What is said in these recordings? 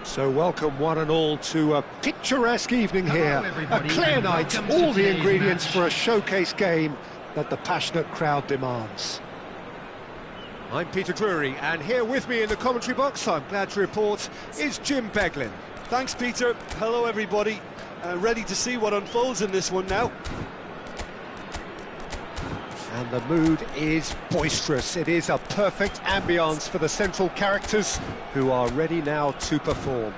So welcome one and all to a picturesque evening here, a clear night, all the ingredients for a showcase game that the passionate crowd demands. I'm Peter Drury, and here with me in the commentary box, I'm glad to report, is Jim Beglin. Thanks, Peter. Hello, everybody. Ready to see what unfolds in this one now. And the mood is boisterous. It is a perfect ambience for the central characters who are ready now to perform.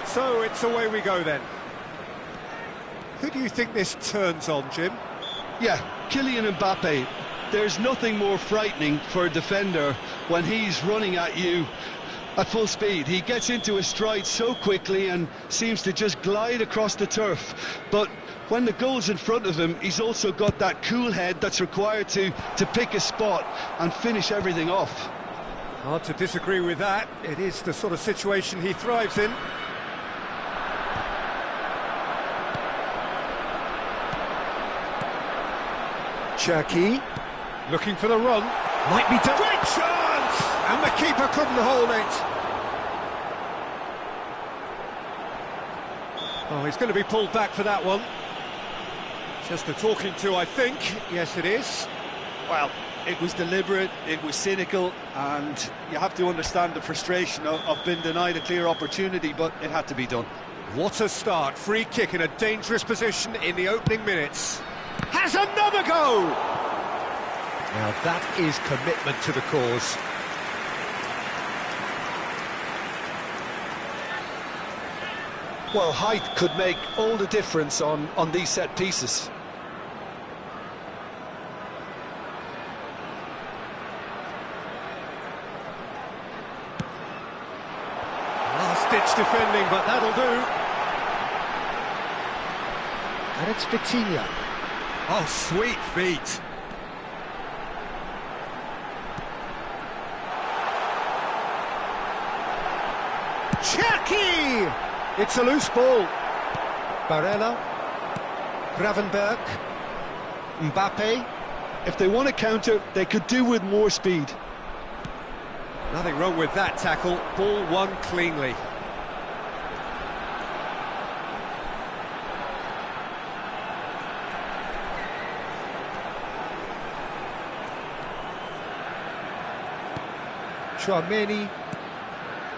So it's away we go then. Who do you think this turns on, Jim? Yeah, Kylian Mbappe. There's nothing more frightening for a defender when he's running at you at full speed. He gets into his stride so quickly and seems to just glide across the turf. But when the goal's in front of him, he's also got that cool head that's required to pick a spot and finish everything off. Hard to disagree with that. It is the sort of situation he thrives in. Cherki, looking for the run. Might be done. Great chance! And the keeper couldn't hold it. Oh, he's going to be pulled back for that one. Just a talking to, I think. Yes, it is. Well, it was deliberate, it was cynical, and you have to understand the frustration of being denied a clear opportunity, but it had to be done. What a start. Free kick in a dangerous position in the opening minutes. Has another go! Now that is commitment to the cause. Well, height could make all the difference on these set pieces. Last-ditch defending, but that'll do. And it's Vitinha. Oh, sweet feet. Cherki! It's a loose ball. Barella, Gravenberch, Mbappe. If they want to counter, they could do with more speed. Nothing wrong with that tackle. Ball won cleanly. Tchouaméni.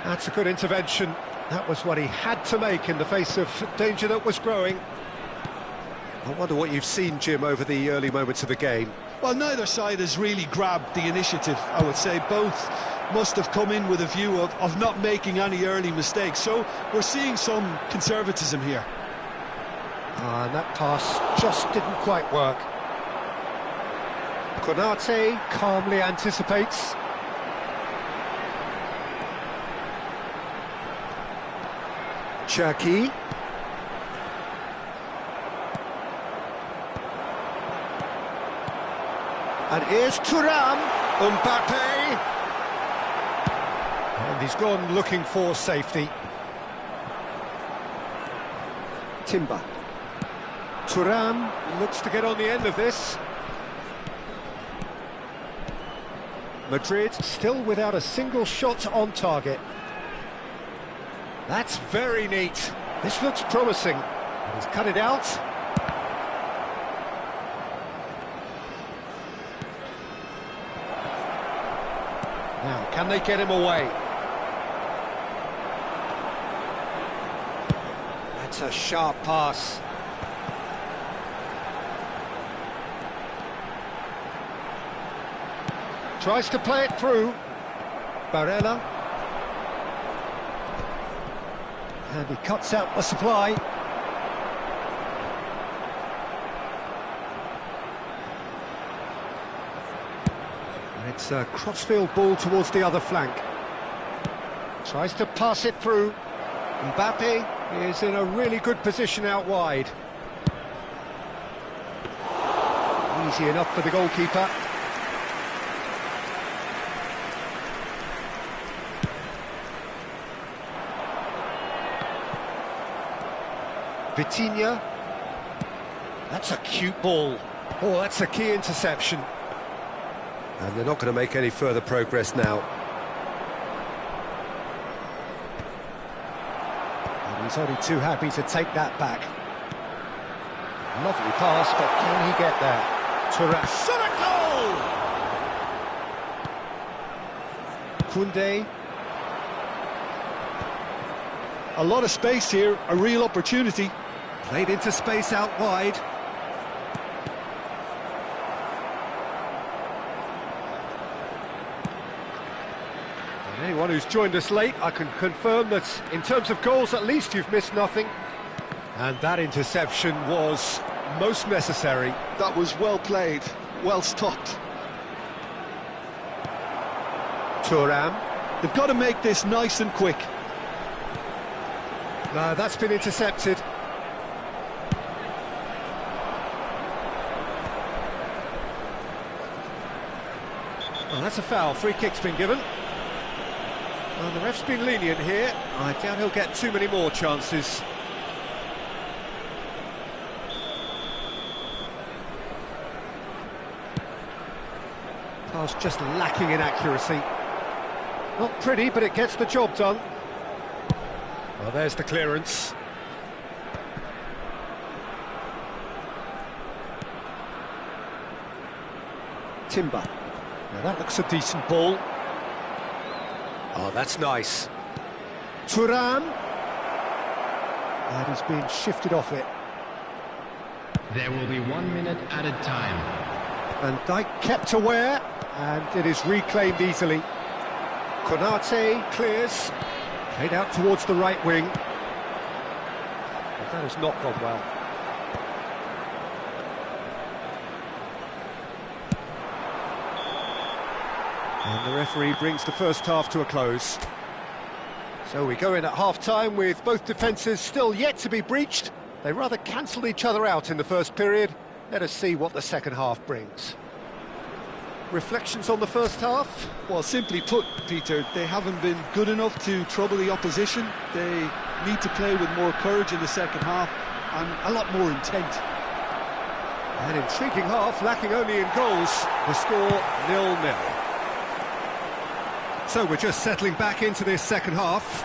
That's a good intervention. That was what he had to make in the face of danger that was growing. I wonder what you've seen, Jim, over the early moments of the game. Well, neither side has really grabbed the initiative, I would say. Both must have come in with a view of not making any early mistakes. So we're seeing some conservatism here. And that pass just didn't quite work. Konate calmly anticipates. Cherki. And here's Thuram. Mbappe. And he's gone looking for safety. Timber. Thuram looks to get on the end of this. Madrid still without a single shot on target. That's very neat. This looks promising. He's cut it out. Now, can they get him away? That's a sharp pass. Tries to play it through. Barella. And he cuts out the supply. And it's a crossfield ball towards the other flank. Tries to pass it through. Mbappe is in a really good position out wide. Easy enough for the goalkeeper. Vitinha. That's a cute ball. Oh, that's a key interception. And they're not going to make any further progress now. And he's only too happy to take that back. Lovely pass, but can he get there? Thuram. Shot a goal! Koundé. A lot of space here, a real opportunity. Played into space out wide. And anyone who's joined us late, I can confirm that in terms of goals, at least you've missed nothing. And that interception was most necessary. That was well played, well stopped. Thuram. They've got to make this nice and quick. No, that's been intercepted. Oh, that's a foul. Free kick's been given. And the ref's been lenient here. I doubt he'll get too many more chances. Pass just lacking in accuracy. Not pretty, but it gets the job done. Well, there's the clearance. Timber. Now that looks a decent ball. Oh, that's nice. Thuram. And he's been shifted off it. There will be 1 minute added time. Van Dijk kept aware, and it is reclaimed easily. Konate clears. Played out towards the right wing. But that has not gone well. And the referee brings the first half to a close. So we go in at half-time with both defences still yet to be breached. They rather cancelled each other out in the first period. Let us see what the second half brings. Reflections on the first half? Well, simply put, Peter, they haven't been good enough to trouble the opposition. They need to play with more courage in the second half and a lot more intent. An intriguing half, lacking only in goals. The score 0-0. So we're just settling back into this second half.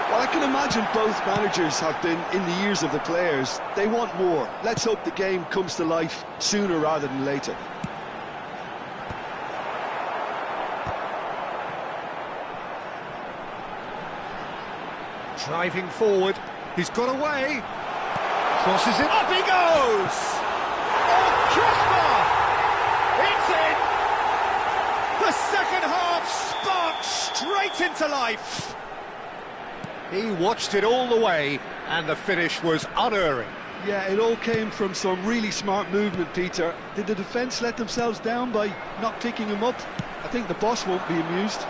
Well, I can imagine both managers have been in the ears of the players. They want more. Let's hope the game comes to life sooner rather than later. Driving forward, he's got away. Crosses it, up he goes! Oh, Crisper! It's in! The second half sparked straight into life. He watched it all the way, and the finish was unerring. Yeah, it all came from some really smart movement, Peter. Did the defence let themselves down by not picking him up? I think the boss won't be amused.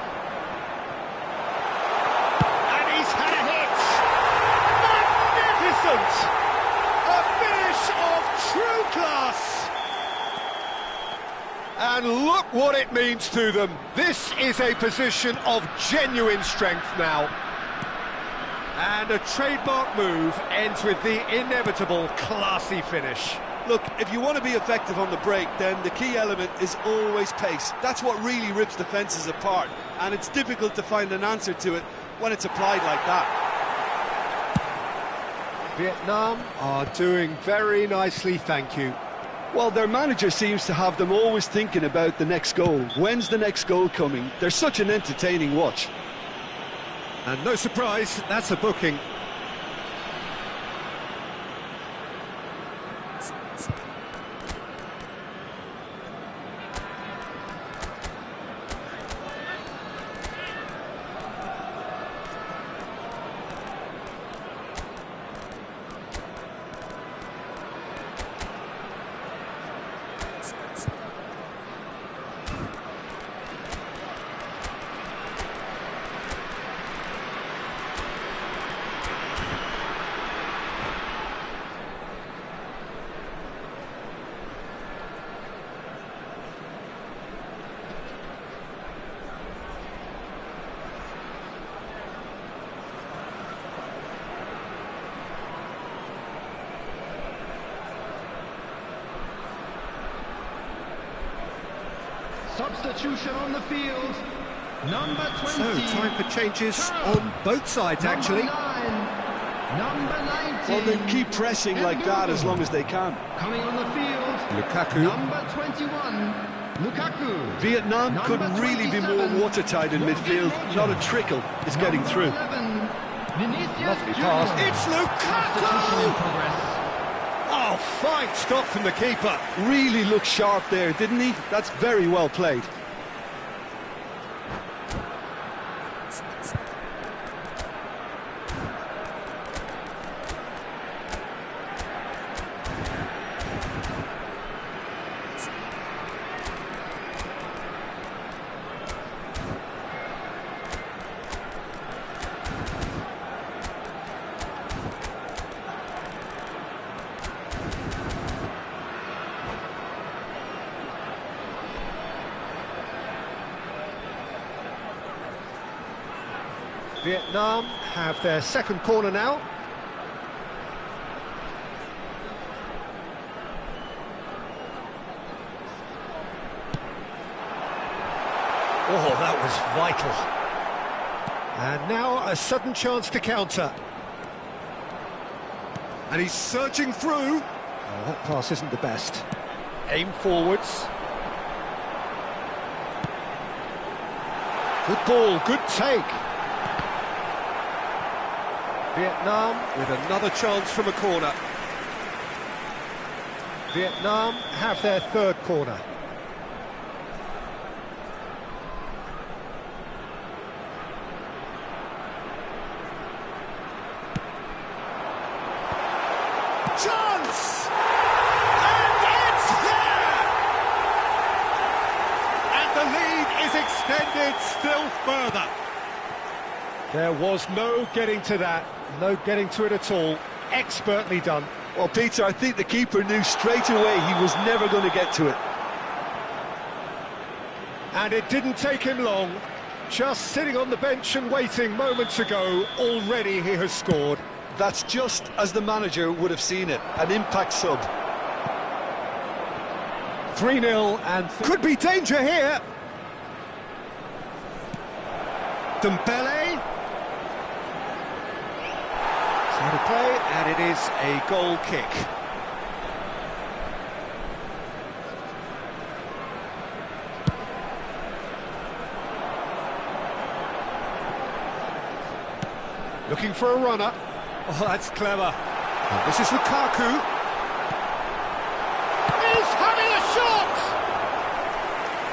And he's had a hit! Magnificent! A finish of true class! And look what it means to them. This is a position of genuine strength now. And a trademark move ends with the inevitable classy finish. Look, if you want to be effective on the break, then the key element is always pace. That's what really rips defences apart, and it's difficult to find an answer to it when it's applied like that. Vietnam are doing very nicely, thank you. Well, their manager seems to have them always thinking about the next goal. When's the next goal coming? They're such an entertaining watch. And no surprise, that's a booking. Substitution on the field. Number 20. So, time for changes on both sides, actually. Number 19. Well, they keep pressing like that as long as they can. Coming on the field. Lukaku. Number 21. Lukaku. Vietnam Number couldn't really be more 27. watertight in midfield. Not a trickle is getting Number through. 11. Vinicius Lovely Junior. pass. It's Substitution in Lukaku! progress. Oh, fine stop from the keeper. Really looked sharp there, didn't he? That's very well played. Vietnam have their second corner now. Oh, that was vital. And now a sudden chance to counter. And he's surging through. Oh, that pass isn't the best. Aim forwards. Good ball, good take. Vietnam with another chance from a corner. Vietnam have their third corner. Chance! And it's there! And the lead is extended still further. There was no getting to that, no getting to it at all. Expertly done. Well, Peter, I think the keeper knew straight away he was never going to get to it. And it didn't take him long. Just sitting on the bench and waiting moments ago, already he has scored. That's just as the manager would have seen it, an impact sub. 3-0 and... could be danger here! Dembele. Side of play, and it is a goal kick. Looking for a runner. Oh, that's clever. And this is Lukaku. He's having a shot!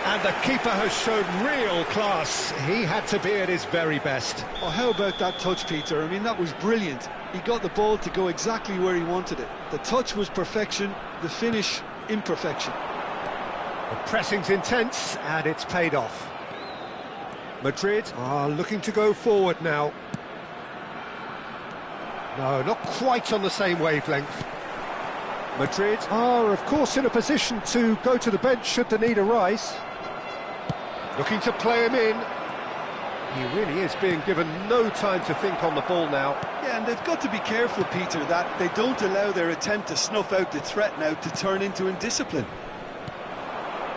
And the keeper has shown real class. He had to be at his very best. Oh, how about that touch, Peter? I mean, that was brilliant. He got the ball to go exactly where he wanted it. The touch was perfection, the finish, imperfection. The pressing's intense, and it's paid off. Madrid are looking to go forward now. No, not quite on the same wavelength. Madrid are, of course, in a position to go to the bench should the need arise. Looking to play him in. He really is being given no time to think on the ball now. Yeah, and they've got to be careful, Peter, that they don't allow their attempt to snuff out the threat now to turn into indiscipline.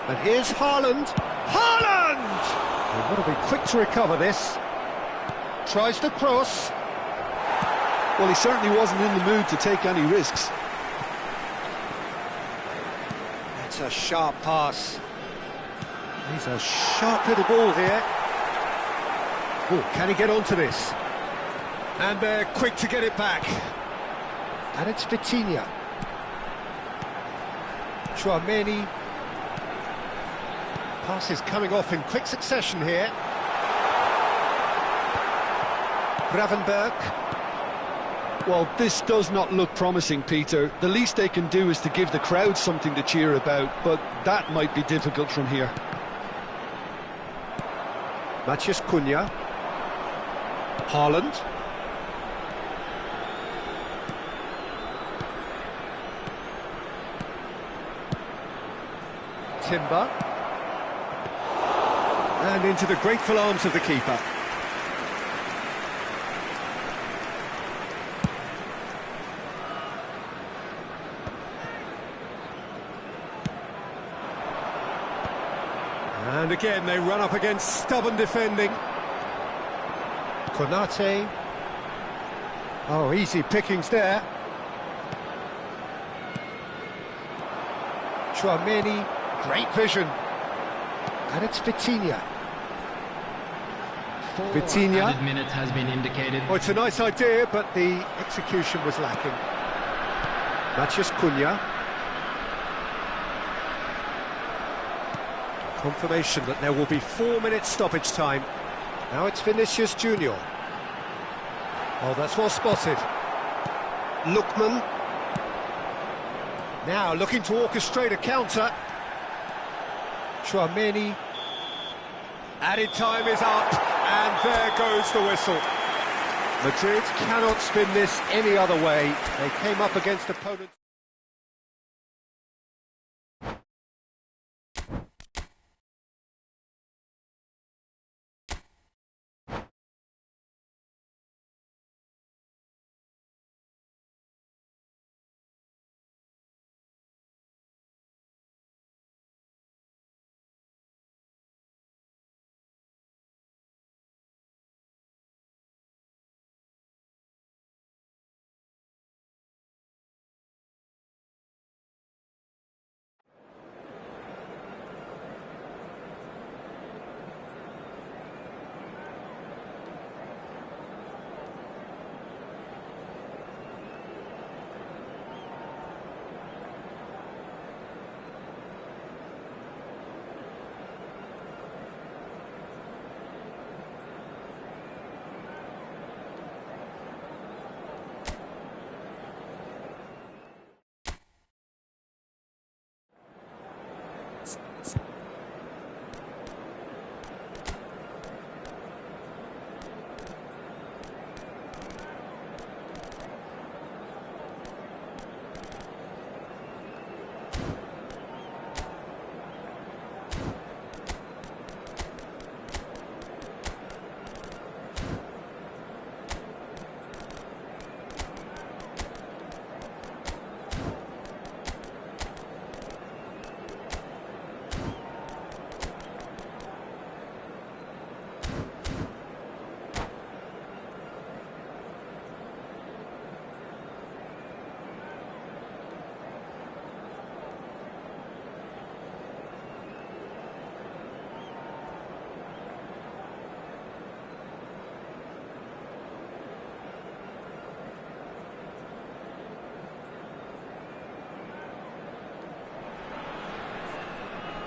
And here's Haaland. Haaland! They've got to be quick to recover this. Tries to cross. Well, he certainly wasn't in the mood to take any risks. That's a sharp pass. He's a sharp little ball here. Oh, can he get onto this? And they're quick to get it back. And it's Vitinha. Tchouaméni. Passes coming off in quick succession here. Gravenberg. Well, this does not look promising, Peter. The least they can do is to give the crowd something to cheer about, but that might be difficult from here. Matheus Cunha. Haaland. Timber. And into the grateful arms of the keeper. And again, they run up against stubborn defending. Konate. Oh, easy pickings there. Tchouaméni, great vision. And it's Vitinha. Vitinha. Added minutes has been indicated. Oh, it's a nice idea, but the execution was lacking. Matheus Cunha. Confirmation that there will be 4 minutes stoppage time. Now it's Vinicius Junior. Oh, that's well spotted. Lookman. Now looking to orchestrate a counter. Tchouaméni. Added time is up, and there goes the whistle. Madrid cannot spin this any other way. They came up against opponents.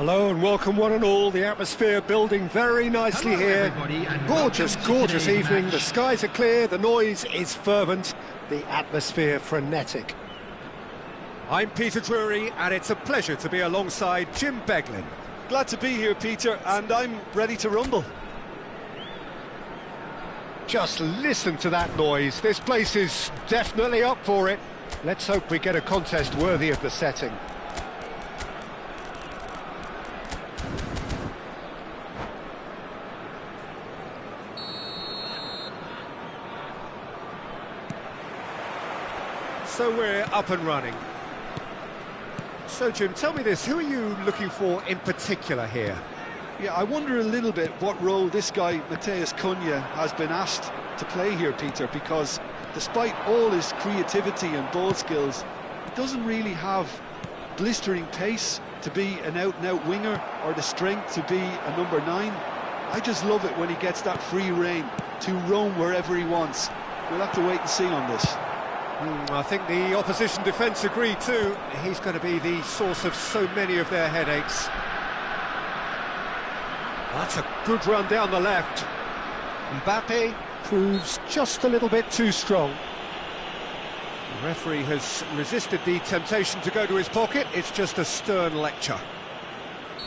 Hello and welcome one and all. The atmosphere building very nicely here. Gorgeous, gorgeous evening. The skies are clear, the noise is fervent, the atmosphere frenetic. I'm Peter Drury and it's a pleasure to be alongside Jim Beglin. Glad to be here, Peter, and I'm ready to rumble. Just listen to that noise. This place is definitely up for it. Let's hope we get a contest worthy of the setting. So we're up and running. So Jim, tell me this, who are you looking for in particular here? Yeah, I wonder a little bit what role this guy, Matheus Cunha, has been asked to play here, Peter, because despite all his creativity and ball skills, he doesn't really have blistering pace to be an out-and-out winger or the strength to be a number 9. I just love it when he gets that free rein to roam wherever he wants. We'll have to wait and see on this. I think the opposition defence agree too. He's going to be the source of so many of their headaches. That's a good run down the left. Mbappe proves just a little bit too strong. The referee has resisted the temptation to go to his pocket. It's just a stern lecture.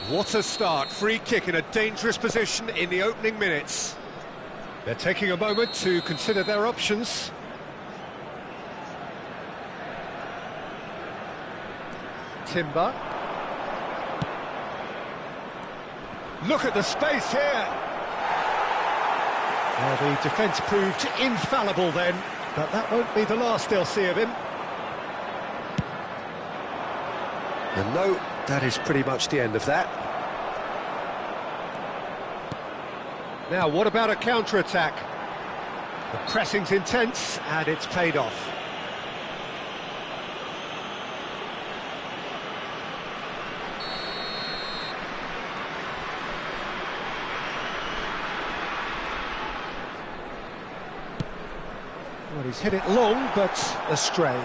What a start. Free kick in a dangerous position in the opening minutes. They're taking a moment to consider their options. Timber. Look at the space here. Well, the defence proved infallible then, but that won't be the last they'll see of him. And no, that is pretty much the end of that. Now, what about a counter-attack? The pressing's intense, and it's paid off. Well, he's hit it long, but astray.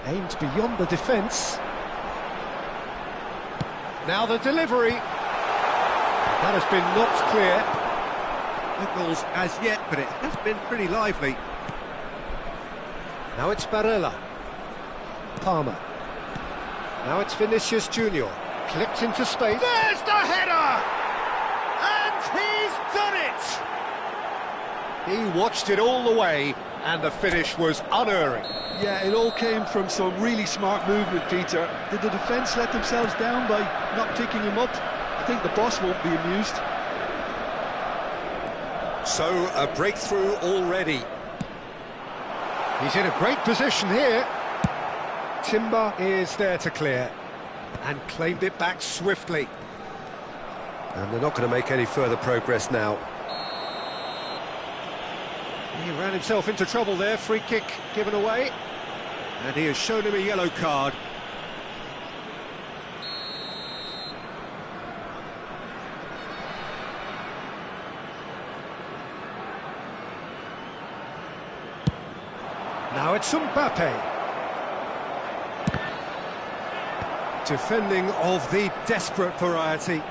Aimed beyond the defence. Now the delivery. That has been knocked clear. No goals as yet, but it has been pretty lively. Now it's Barella. Palmer. Now it's Vinicius Junior. Clipped into space. There's the header! And he's done it! He watched it all the way, and the finish was unerring. Yeah, it all came from some really smart movement, Peter. Did the defence let themselves down by not picking him up? I think the boss won't be amused. So, a breakthrough already. He's in a great position here. Timber is there to clear, and claimed it back swiftly. And they're not going to make any further progress now. He ran himself into trouble there, free kick given away, and he has shown him a yellow card. Now it's Mbappe. Defending of the desperate variety.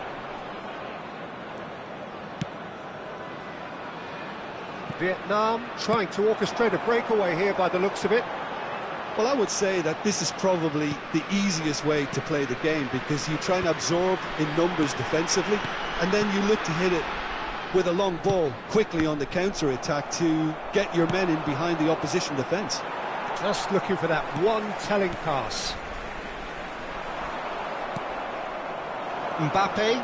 Vietnam trying to orchestrate a breakaway here by the looks of it. Well, I would say that this is probably the easiest way to play the game, because you try and absorb in numbers defensively, and then you look to hit it with a long ball quickly on the counter-attack to get your men in behind the opposition defence. Just looking for that one telling pass. Mbappe.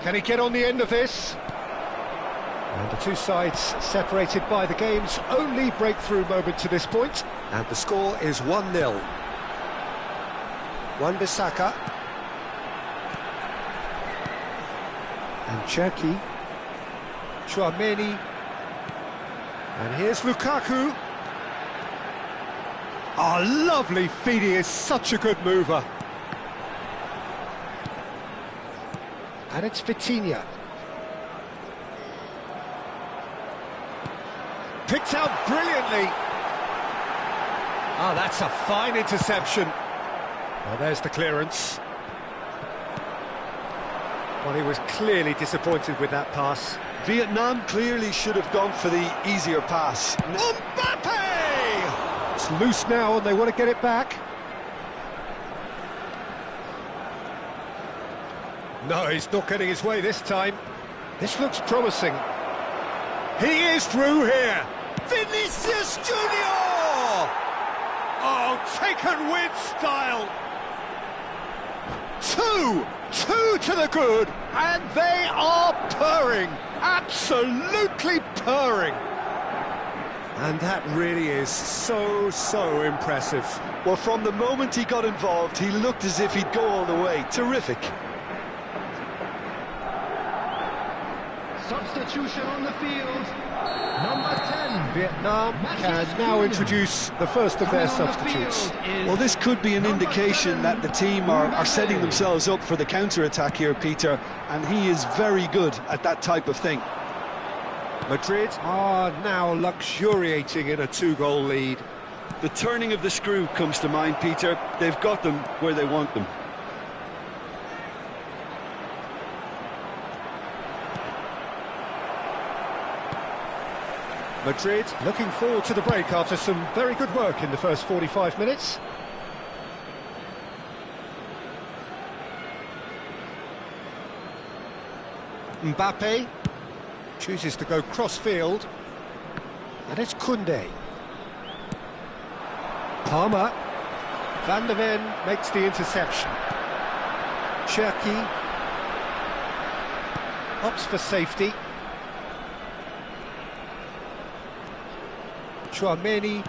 Can he get on the end of this? And the two sides separated by the game's only breakthrough moment to this point. And the score is 1-0. Wan-Bissaka. And Cherki. Chouameni. And here's Lukaku. Oh, lovely feed, he is such a good mover. And it's Vitinha. Picked out brilliantly. Oh, that's a fine interception. Well, there's the clearance. Well, he was clearly disappointed with that pass. Vietnam clearly should have gone for the easier pass. Mbappe! It's loose now and they want to get it back. No, he's not getting his way this time. This looks promising. He is through here. Vinicius Junior! Oh, taken with style. Two to the good, and they are purring, absolutely purring. And that really is so impressive. Well, from the moment he got involved, he looked as if he'd go all the way. Terrific. Substitution on the field. Number 10. Vietnam can now introduce the first of their substitutes. Well, this could be an indication that the team are setting themselves up for the counter-attack here, Peter, and he is very good at that type of thing. Madrid are now luxuriating in a 2-goal lead. The turning of the screw comes to mind, Peter. They've got them where they want them. Madrid looking forward to the break after some very good work in the first 45 minutes. Mbappe chooses to go cross-field, and it's Koundé. Palmer. Van de Ven makes the interception. Cherki opts for safety. Chouameni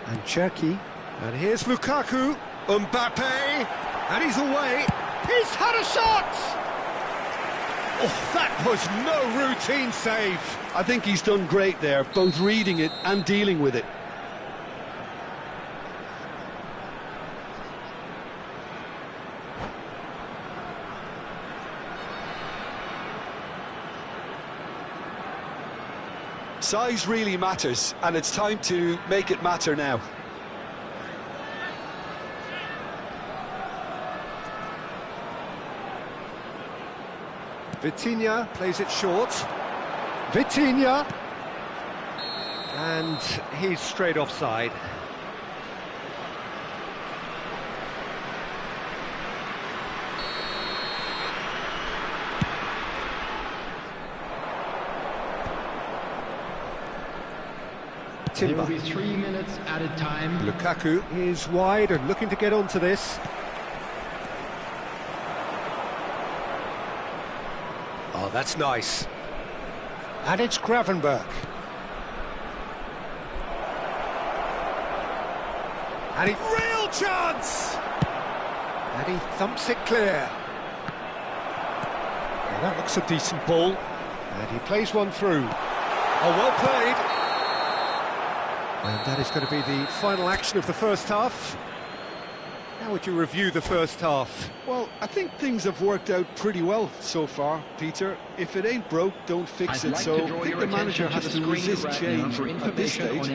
and Cherki, and here's Lukaku, Mbappe, and he's away. He's had a shot! Oh, that was no routine save. I think he's done great there, both reading it and dealing with it. Size really matters, and it's time to make it matter now. Vitinha plays it short. Vitinha! And he's straight offside. There will be 3 minutes added time. Lukaku is wide and looking to get onto this. Oh, that's nice. And it's Gravenberch. And real chance! And he thumps it clear. Well, that looks a decent ball. And he plays one through. Oh, well played. And that is going to be the final action of the first half. How would you review the first half? Well, I think things have worked out pretty well so far, Peter. If it ain't broke, don't fix it. So I think the manager has to resist change at this stage.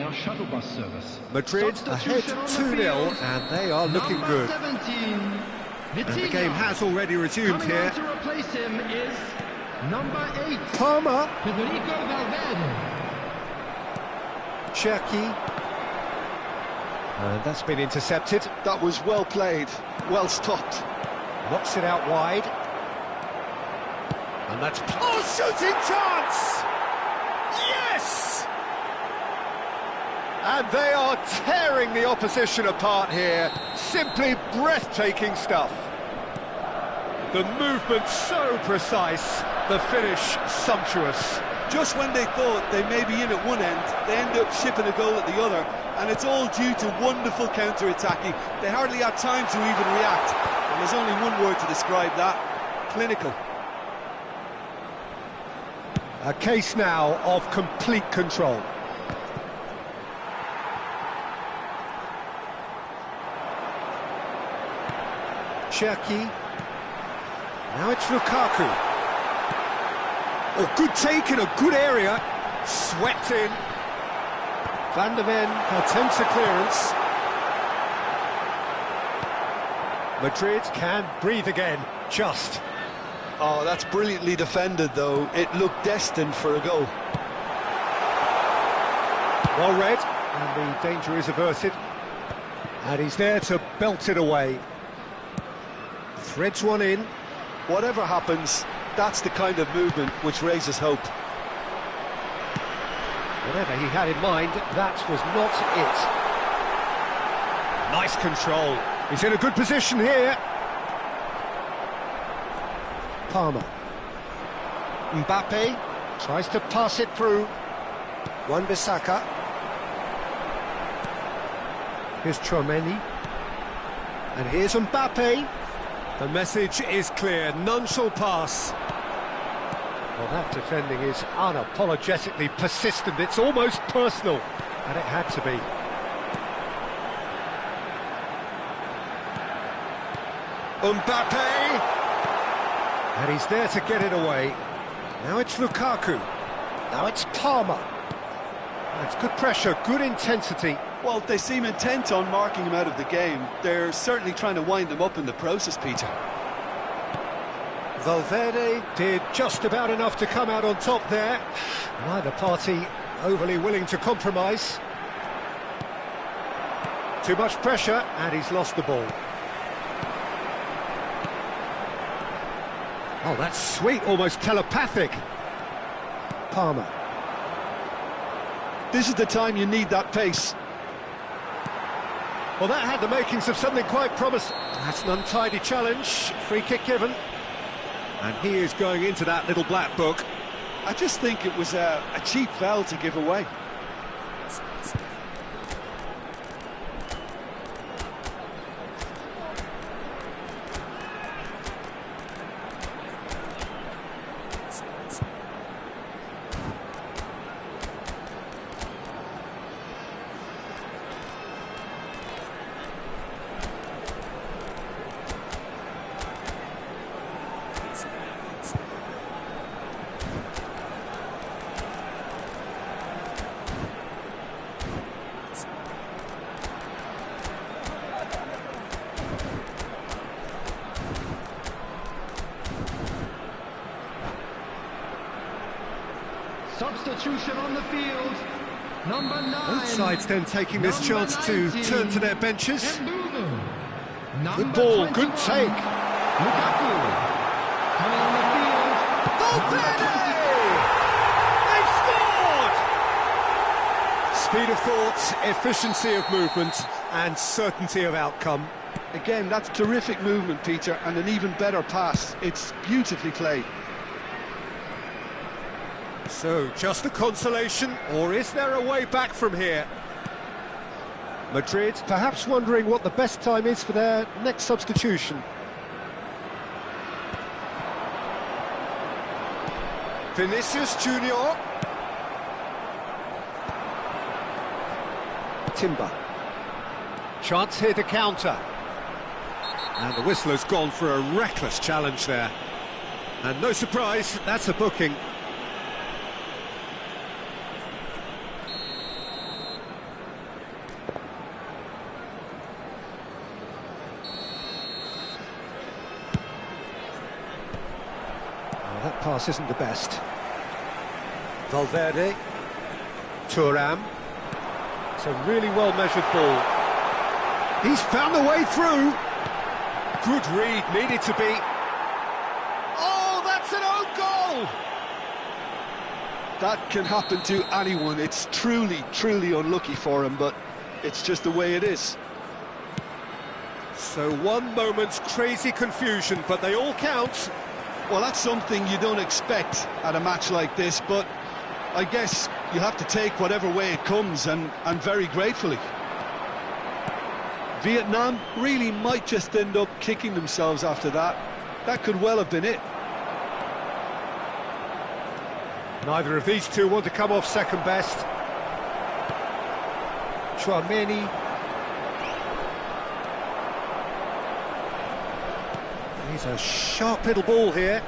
Madrid ahead 2-0, and they are looking good. And the game has already resumed here. To replace him is number 8. Palmer. Federico Valverde. Cherki. And that's been intercepted. That was well played, well stopped. Knocks it out wide. And that's... Oh, shooting chance! Yes! And they are tearing the opposition apart here. Simply breathtaking stuff. The movement so precise, the finish sumptuous. Just when they thought they may be in at one end, they end up shipping a goal at the other, and it's all due to wonderful counter-attacking. They hardly had time to even react, and there's only one word to describe that: clinical. A case now of complete control. Cherki. Now it's Lukaku. Oh, good take in a good area. Swept in. Van de Ven attempts a clearance. Madrid can breathe again, just. Oh, that's brilliantly defended, though. It looked destined for a goal. Well read, and the danger is averted. And he's there to belt it away. Threads one in. Whatever happens, that's the kind of movement which raises hope. Whatever he had in mind, that was not it. Nice control. He's in a good position here. Palmer. Mbappe tries to pass it through. Wan-Bissaka. Here's Tchouaméni. And here's Mbappe. The message is clear, none shall pass. Well, that defending is unapologetically persistent, it's almost personal, and it had to be. Mbappe! And he's there to get it away. Now it's Lukaku. Now it's Palmer. That's good pressure, good intensity. Well, they seem intent on marking him out of the game. They're certainly trying to wind him up in the process, Peter. Valverde did just about enough to come out on top there. Neither party overly willing to compromise. Too much pressure, and he's lost the ball. Oh, that's sweet, almost telepathic. Palmer. This is the time you need that pace. Well, that had the makings of something quite promising. That's an untidy challenge. Free kick given. And he is going into that little black book. I just think it was a cheap foul to give away. Substitution on the field, number 9. Both sides then taking this chance to 19, turn to their benches. Number Good ball, good 21, take. Lukaku. Coming on the field. Valverde! They've scored! Speed of thought, efficiency of movement, and certainty of outcome. Again, that's terrific movement, Peter, and an even better pass. It's beautifully played. So, just a consolation, or is there a way back from here? Madrid perhaps wondering what the best time is for their next substitution. Vinicius Junior. Timber. Chance here to counter. And the whistle has gone for a reckless challenge there. And no surprise, that's a booking. That pass isn't the best. Valverde. Thuram. It's a really well-measured ball. He's found the way through. Good read, needed to be. Oh, that's an own goal! That can happen to anyone. It's truly, truly unlucky for him, but it's just the way it is. So one moment's crazy confusion, but they all count. Well, that's something you don't expect at a match like this, but I guess you have to take whatever way it comes, and very gratefully. Vietnam really might just end up kicking themselves after that. That could well have been it. Neither of these two want to come off second best. Tchouaméni. He's a sharp little ball here.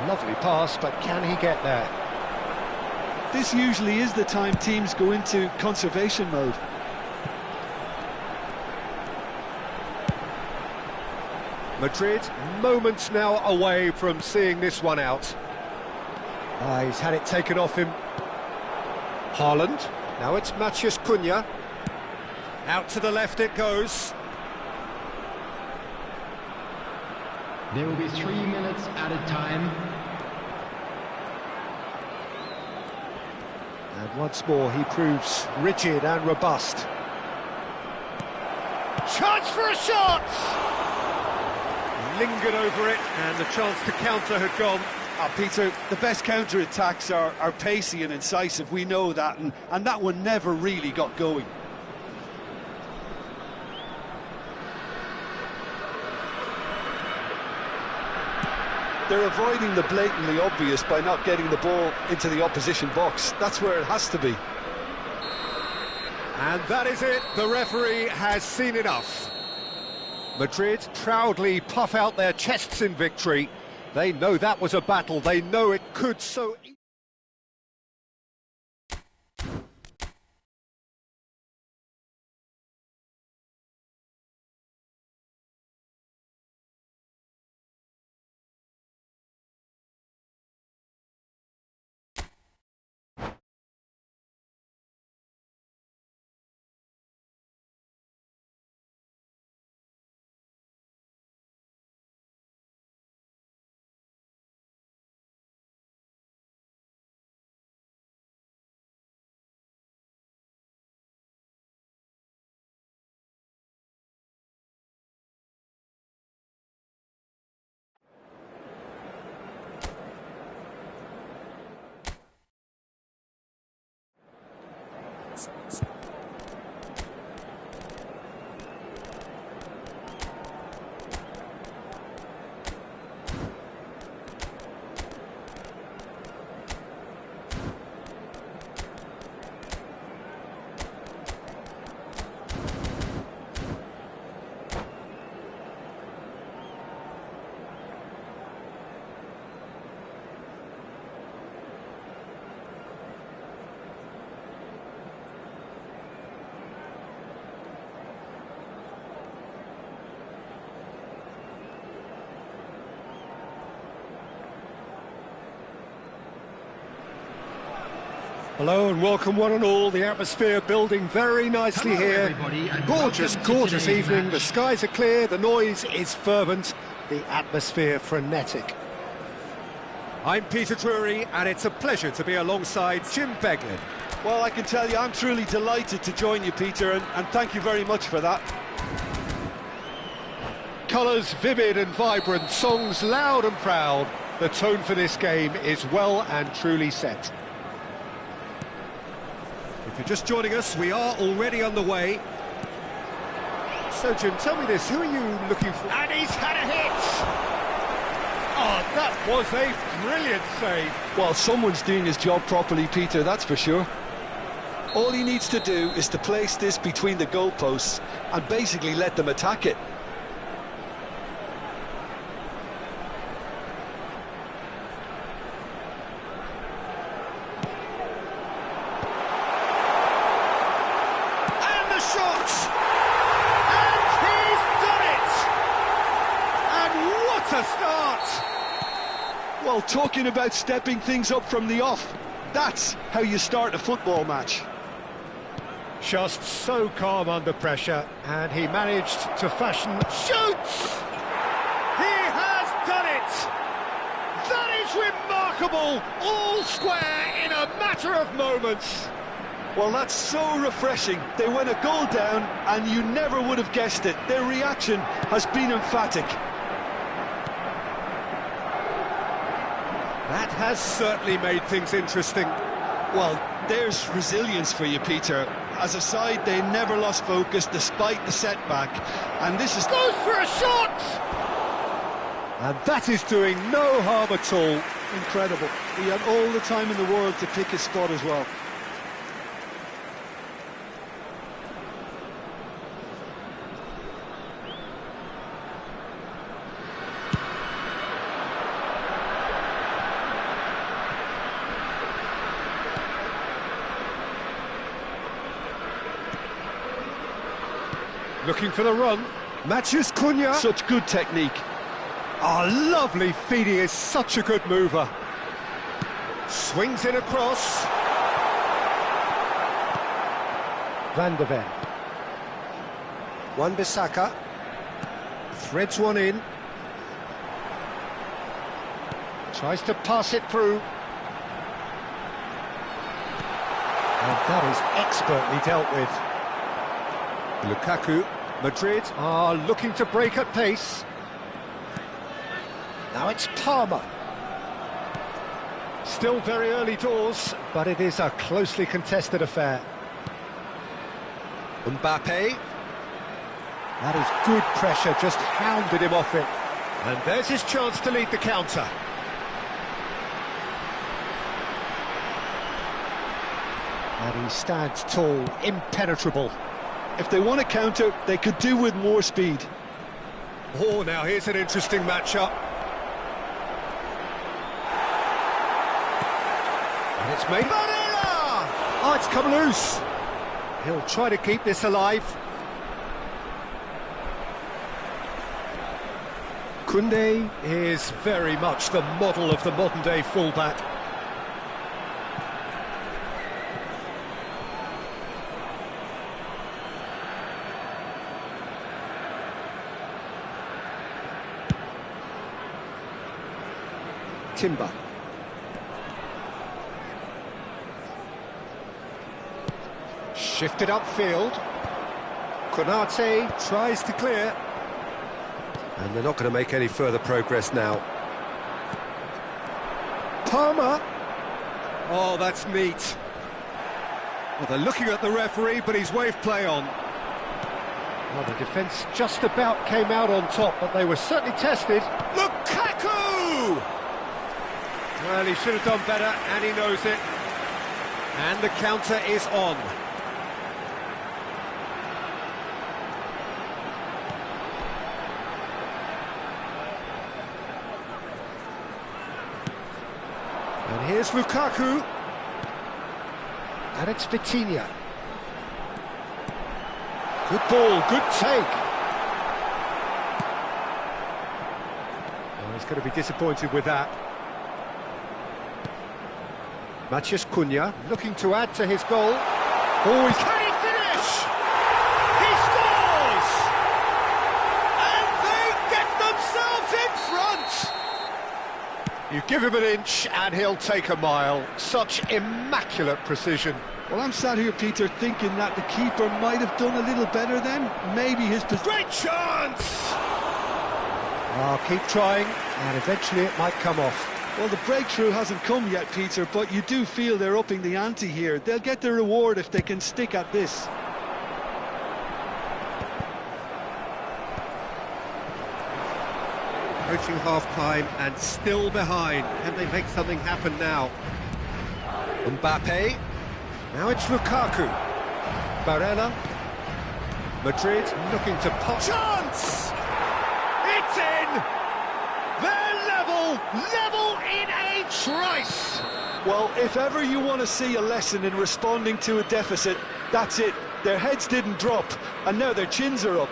Lovely pass, but can he get there? This usually is the time teams go into conservation mode. Madrid, moments now away from seeing this one out. He's had it taken off him. Haaland. Now it's Matheus Cunha. Out to the left it goes. There will be 3 minutes added time. And once more he proves rigid and robust. Chance for a shot! Lingered over it, and the chance to counter had gone. Peter, the best counter-attacks are pacey and incisive, we know that, and that one never really got going. They're avoiding the blatantly obvious by not getting the ball into the opposition box. That's where it has to be. And that is it, the referee has seen enough. Madrid proudly puff out their chests in victory. They know that was a battle, they know it could so... Hello and welcome one and all, the atmosphere building very nicely here. Gorgeous, gorgeous evening, the skies are clear, the noise is fervent, the atmosphere frenetic. I'm Peter Drury and it's a pleasure to be alongside Jim Beglin. Well, I can tell you, I'm truly delighted to join you, Peter, and thank you very much for that. Colours vivid and vibrant, songs loud and proud. The tone for this game is well and truly set. If you're just joining us, we are already underway. So, Jim, tell me this, who are you looking for? And he's had a hit! Oh, that was a brilliant save. Well, someone's doing his job properly, Peter, that's for sure. All he needs to do is to place this between the goalposts and basically let them attack it. A start! Well, talking about stepping things up from the off, that's how you start a football match. Just so calm under pressure, and he managed to fashion... Shoots! He has done it! That is remarkable! All square in a matter of moments! Well, that's so refreshing. They went a goal down, and you never would have guessed it. Their reaction has been emphatic. That has certainly made things interesting. Well, there's resilience for you, Peter. As a side, they never lost focus despite the setback. And this is... Goes for a shot! And that is doing no harm at all. Incredible. He had all the time in the world to pick his spot as well. Looking for the run. Matheus Cunha. Such good technique. Oh, lovely feed, he is such a good mover. Swings in across. Van de Ven. Wan-Bissaka. Threads one in. Tries to pass it through. And that is expertly dealt with. Lukaku. Madrid are looking to break at pace. Now it's Palmer. Still very early doors, but it is a closely contested affair. Mbappe. That is good pressure, just hounded him off it. And there's his chance to lead the counter. And he stands tall, impenetrable. If they want to counter, they could do with more speed. Oh, now here's an interesting matchup. And it's made. Barella! Oh, it's come loose. He'll try to keep this alive. Koundé is very much the model of the modern-day fullback. Timber. Shifted upfield. Konate tries to clear. And they're not going to make any further progress now. Palmer. Oh, that's neat. Well, they're looking at the referee, but he's waved play on. Well, the defence just about came out on top, but they were certainly tested. Lukaku! Well, he should have done better, and he knows it. And the counter is on. And here's Lukaku. And it's Vitinha. Good ball, good take. Well, he's going to be disappointed with that. Matheus Cunha looking to add to his goal. Oh, can he finish? He scores! And they get themselves in front! You give him an inch and he'll take a mile. Such immaculate precision. Well, I'm sat here, Peter, thinking that the keeper might have done a little better then. Maybe his... Great chance! I'll keep trying, and eventually it might come off. Well, the breakthrough hasn't come yet, Peter, but you do feel they're upping the ante here. They'll get their reward if they can stick at this. Approaching half-time and still behind. Can they make something happen now? Mbappe. Now it's Lukaku. Barella. Madrid looking to pop. Chance! It's in! They're level in a trice! Well, if ever you want to see a lesson in responding to a deficit, that's it. Their heads didn't drop, and now their chins are up.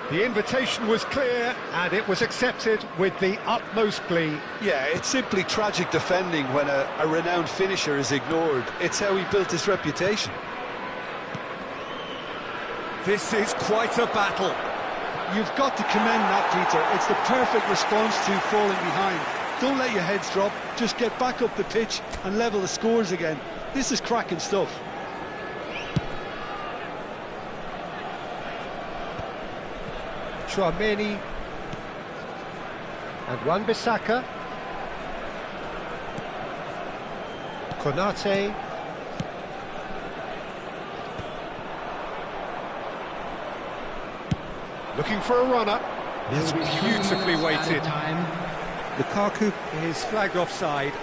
The invitation was clear, and it was accepted with the utmost glee. Yeah, it's simply tragic defending when a renowned finisher is ignored. It's how he built his reputation. This is quite a battle. You've got to commend that, Peter. It's the perfect response to falling behind. Don't let your heads drop, just get back up the pitch and level the scores again. This is cracking stuff. Tchouaméni and Wan-Bissaka. Konate. Looking for a runner. It's beautifully weighted. Lukaku is flagged offside.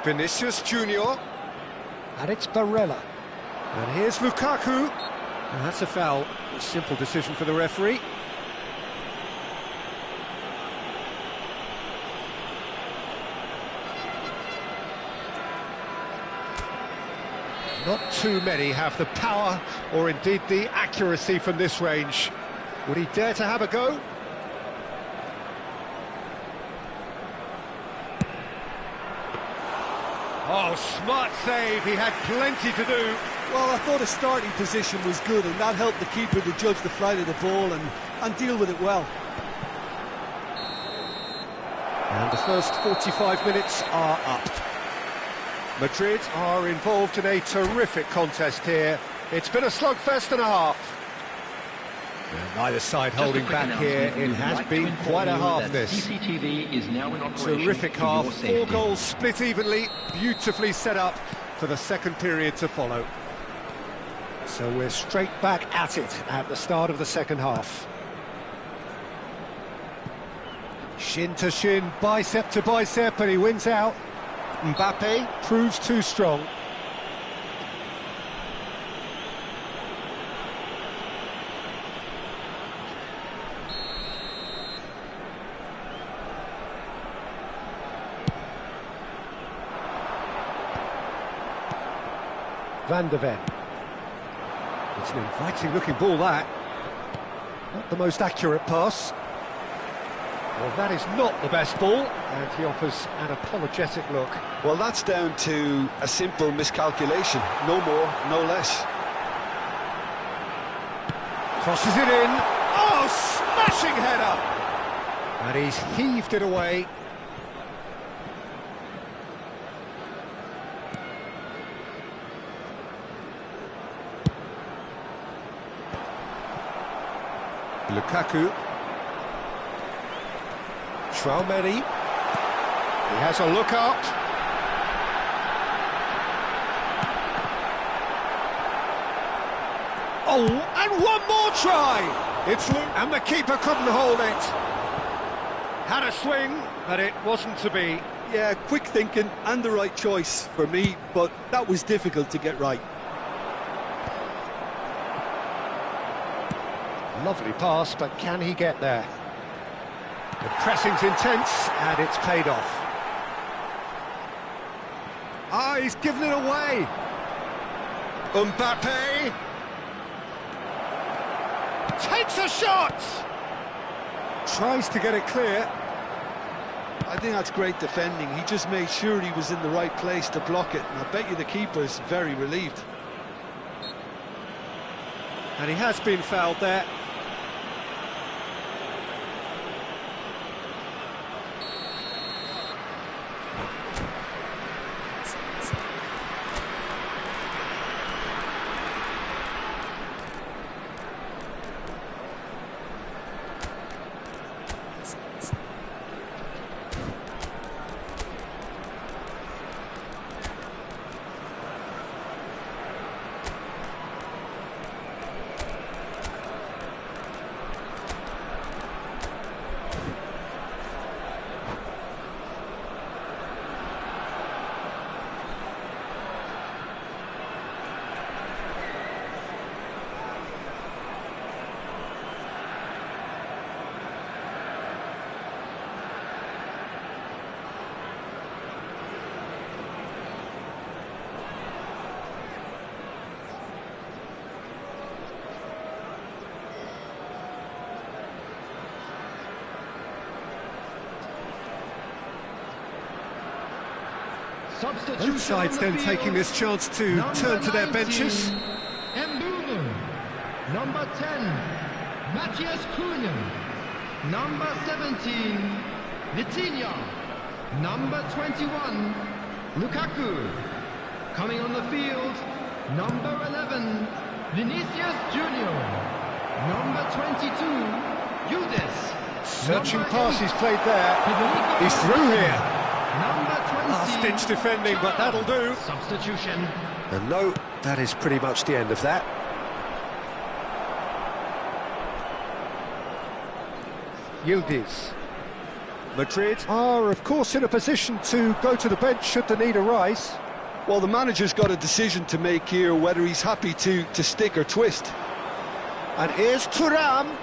Vinicius Junior. And it's Barella. And here's Lukaku. And that's a foul. A simple decision for the referee. Not too many have the power or indeed the accuracy from this range. Would he dare to have a go? Oh, smart save, he had plenty to do. Well, I thought his starting position was good, and that helped the keeper to judge the flight of the ball and deal with it well. And the first 45 minutes are up. Madrid are involved in a terrific contest here. It's been a slugfest and a half. And neither side holding back here. It has been quite a half, this. CCTV is now in operation. Terrific for half. your 4 safety. goals split evenly, beautifully set up for the second period to follow. So we're straight back at it at the start of the second half. Shin to shin, bicep to bicep, and he wins out. Mbappe proves too strong. Van de Ven. It's an inviting looking ball, that. Not the most accurate pass. Well, that is not the best ball, and he offers an apologetic look. Well, that's down to a simple miscalculation. No more, no less. Crosses it in. Oh, smashing header! And he's heaved it away. Lukaku. Traoré. He has a look up. Oh, and one more try! It's loose, and the keeper couldn't hold it. Had a swing, but it wasn't to be. Yeah, quick thinking and the right choice for me, but that was difficult to get right. Lovely pass, but can he get there? The pressing's intense, and it's paid off. Ah, he's given it away. Mbappe takes a shot. Tries to get it clear. I think that's great defending. He just made sure he was in the right place to block it, and I bet you the keeper's very relieved. And he has been fouled there. Both sides then taking this chance to turn to their benches. Mbeumo. Number 10, Matthias Cunha. Number 17, Vitinha. Number 21, Lukaku. Coming on the field, number 11, Vinicius Junior. Number 22, Judes. Searching Number pass 8, he's played there. Federico He's through here. Number 20, Last-ditch defending, but that'll do. substitution. And no, that is pretty much the end of that. Yildiz. Madrid are, of course, in a position to go to the bench should the need arise. Well, the manager's got a decision to make here, whether he's happy to stick or twist. And here's Thuram.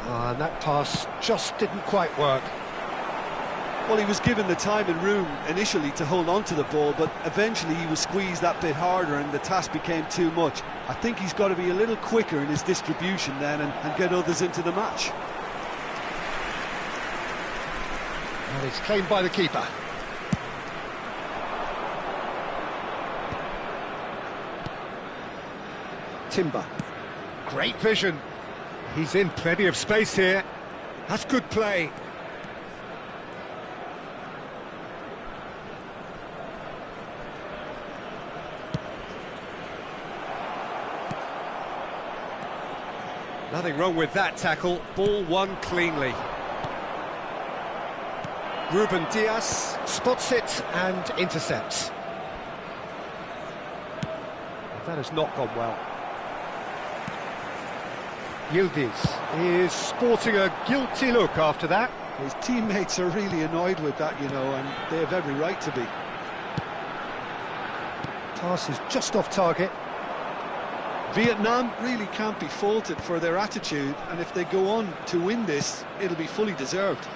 And that pass just didn't quite work. Well, he was given the time and room initially to hold on to the ball, but eventually he was squeezed that bit harder and the task became too much. I think he's got to be a little quicker in his distribution then and get others into the match. And it's claimed by the keeper. Timber. Great vision. He's in plenty of space here. That's good play. Nothing wrong with that tackle. Ball won cleanly. Ruben Dias spots it and intercepts. That has not gone well. Yildiz is sporting a guilty look after that. His teammates are really annoyed with that, you know, and they have every right to be. Pass is just off target. Vietnam really can't be faulted for their attitude, and if they go on to win this, it'll be fully deserved.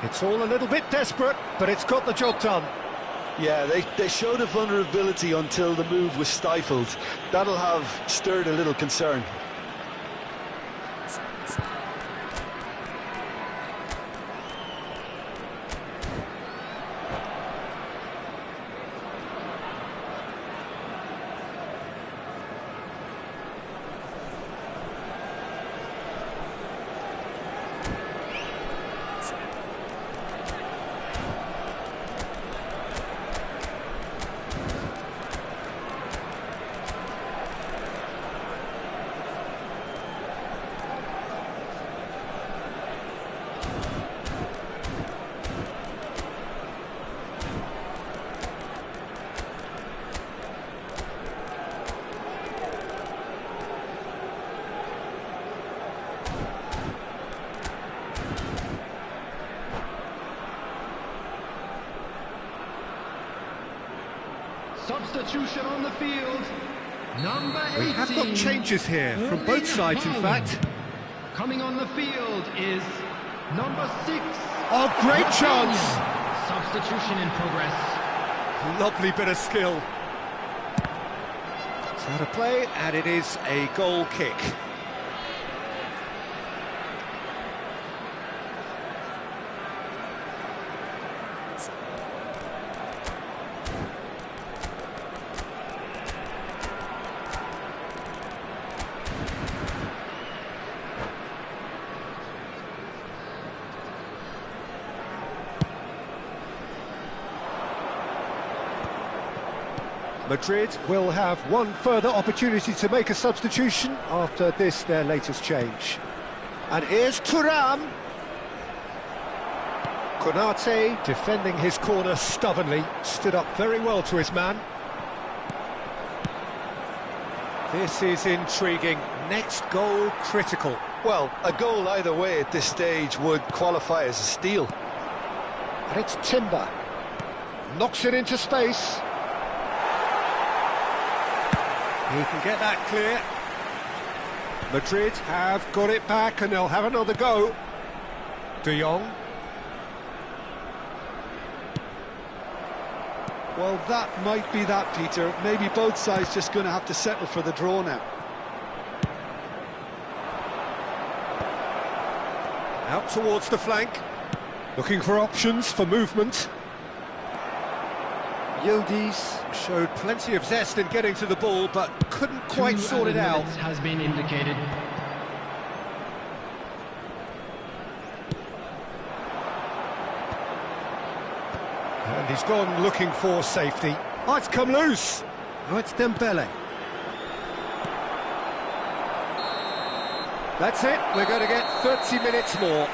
It's all a little bit desperate, but it's got the job done. Yeah, they showed a vulnerability until the move was stifled. That'll have stirred a little concern. Substitution on the field, number 18. We have got changes here from both sides, in fact. Coming on the field is number 6. Oh, great chance! Substitution in progress. Lovely bit of skill. It's out of play, and it is a goal kick. Madrid will have one further opportunity to make a substitution after this, their latest change. And here's Thuram. Konate, defending his corner stubbornly, stood up very well to his man. This is intriguing. Next goal critical. Well, a goal either way at this stage would qualify as a steal. And it's Timber. Knocks it into space. He can get that clear. Madrid have got it back and they'll have another go. De Jong. Well, that might be that, Peter. Maybe both sides just going to have to settle for the draw now. Out towards the flank. Looking for options for movement. Yildiz showed plenty of zest in getting to the ball, but couldn't quite sort it out. Has been indicated. And he's gone looking for safety. Oh, it's come loose. Oh, it's Dembele. That's it. We're going to get 30 minutes more.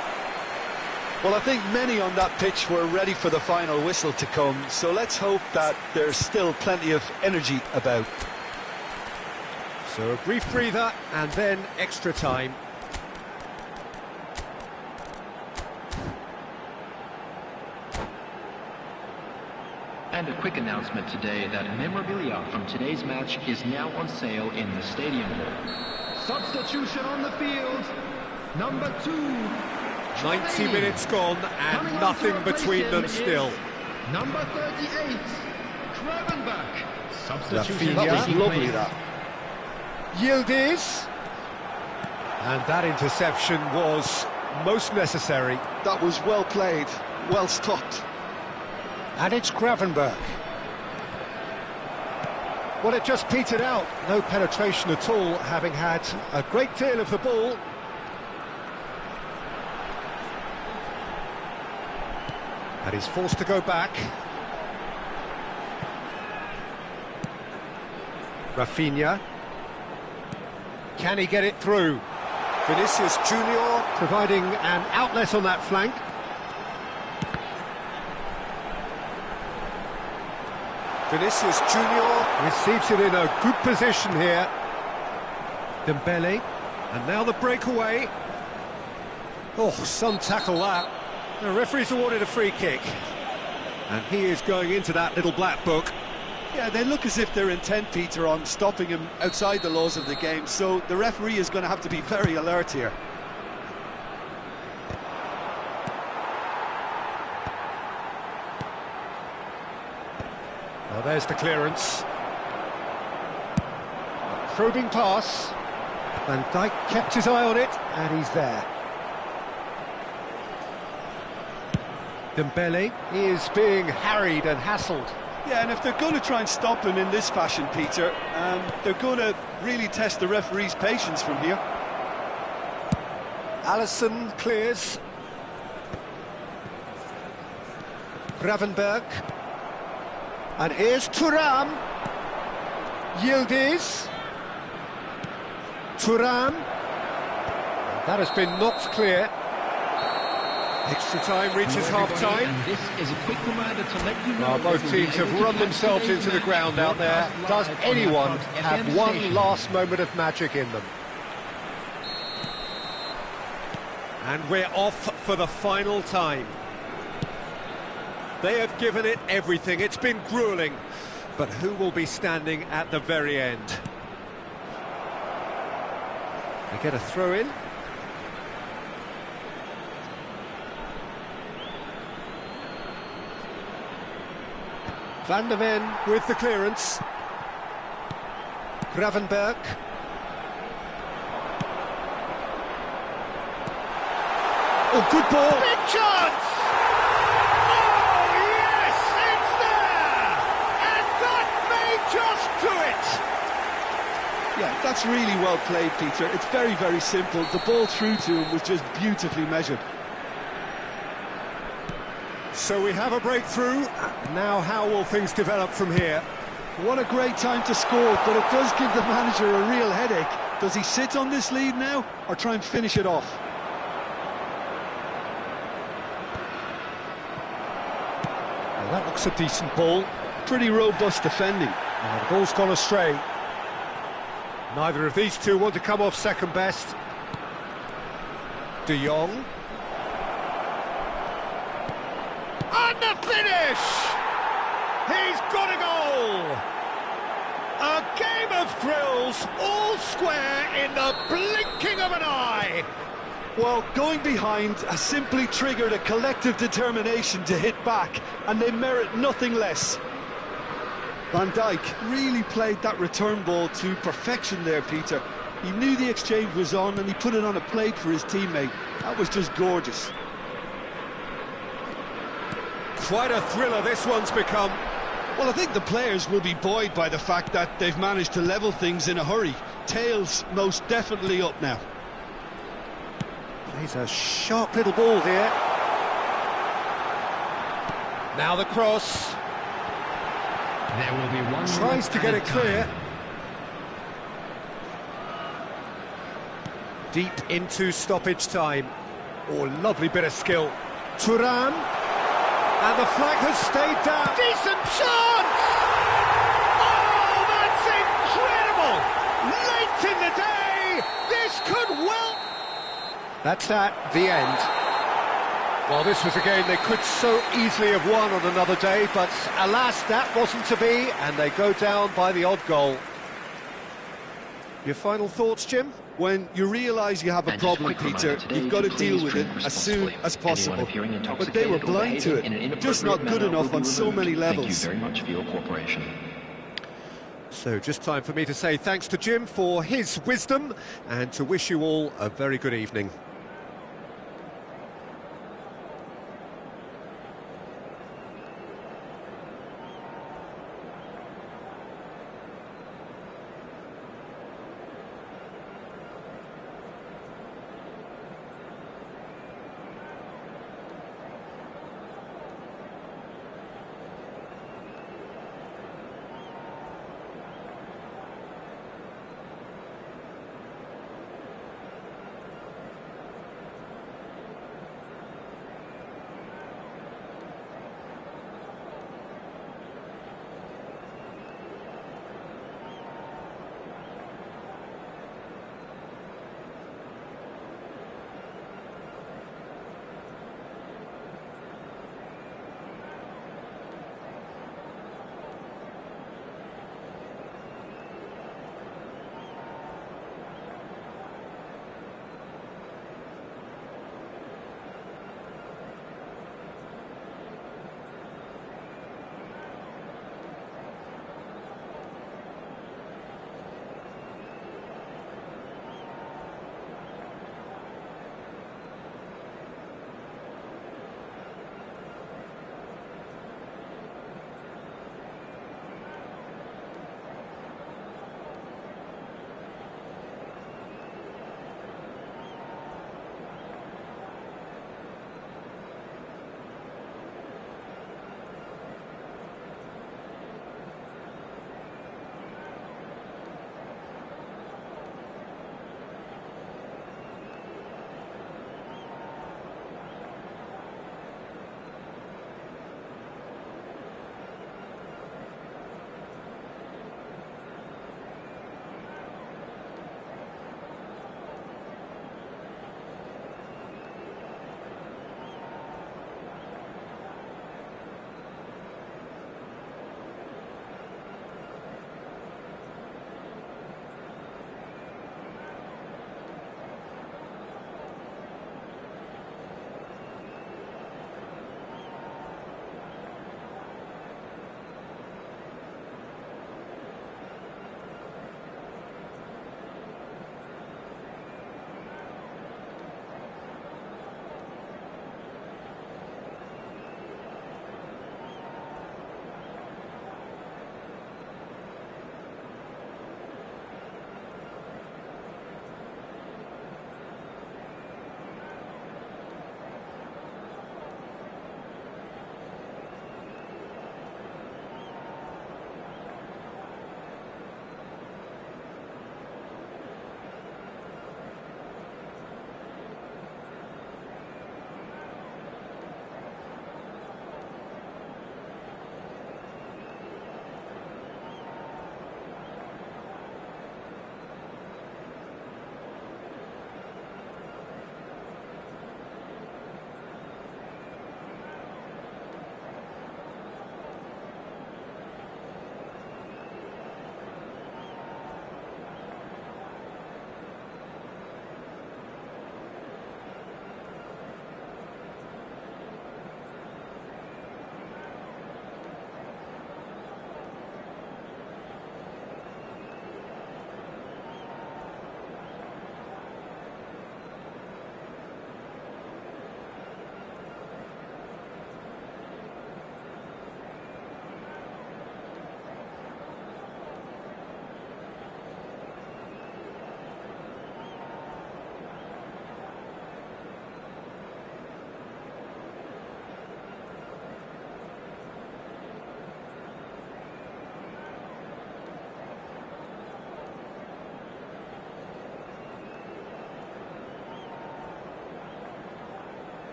Well, I think many on that pitch were ready for the final whistle to come, so let's hope that there's still plenty of energy about. So a brief breather and then extra time. And a quick announcement today that memorabilia from today's match is now on sale in the stadium. Substitution on the field. Number 2. 90 minutes gone and nothing between them still. Number 38. Gravenberch. Substitution. Rafinha. That was lovely, that. Yildiz. And that interception was most necessary. That was well played, well stopped. And it's Gravenberch. Well, it just petered out. No penetration at all, having had a great deal of the ball. And he's forced to go back. Rafinha. Can he get it through? Vinicius Junior providing an outlet on that flank. Vinicius Junior receives it in a good position here. Dembele, and now the breakaway. Oh, some tackle that. The referee's awarded a free kick. And he is going into that little black book. Yeah, they look as if they're intent, Peter, on stopping him outside the laws of the game, so the referee is going to have to be very alert here. Well, there's the clearance. A probing pass. Van Dijk kept his eye on it, and he's there. Dembele is being harried and hassled. Yeah, and if they're going to try and stop him in this fashion, Peter, they're going to really test the referee's patience from here. Alisson clears. Gravenberch. And here's Thuram. Yildiz. Thuram. That has been knocked clear. Extra time reaches half-time. And this is a quick reminder to let you know Both teams have run themselves into the ground out there. Does anyone have one last moment of magic in them? And we're off for the final time. They have given it everything. It's been gruelling. But who will be standing at the very end? They get a throw-in. Van der Ven with the clearance. Gravenberch. Oh, good ball. Big chance! Oh, yes, it's there! And that may just do it! Yeah, that's really well played, Peter. It's very, very simple. The ball through to him was just beautifully measured. So we have a breakthrough. Now how will things develop from here? What a great time to score, but it does give the manager a real headache. Does he sit on this lead now, or try and finish it off? Well, that looks a decent ball. Pretty robust defending. Oh, the ball's gone astray. Neither of these two want to come off second best. De Jong. And the finish! He's got a goal! A game of thrills, all square in the blinking of an eye! Well, going behind has simply triggered a collective determination to hit back, and they merit nothing less. Van Dijk really played that return ball to perfection there, Peter. He knew the exchange was on, and he put it on a plate for his teammate. That was just gorgeous. Quite a thriller this one's become. Well, I think the players will be buoyed by the fact that they've managed to level things in a hurry. Tails most definitely up now. He's a sharp little ball here. Now the cross. There will be one. Tries to get it clear. Deep into stoppage time. Oh, lovely bit of skill. Thuram. And the flag has stayed down. Decent chance! Oh, that's incredible! Late in the day, this could well... That's at the end. Well, this was a game they could so easily have won on another day, but alas, that wasn't to be, and they go down by the odd goal. Your final thoughts, Jim? when you realise you have a And just a problem, quick Peter, reminder today you've got to to deal please with it drink as soon responsibly. as possible. Anyone appearing But they intoxicated were or blind to behaving in an it, just not inappropriate good manner enough will on be so removed. many Thank you levels. very much for your cooperation. So just time for me to say thanks to Jim for his wisdom and to wish you all a very good evening.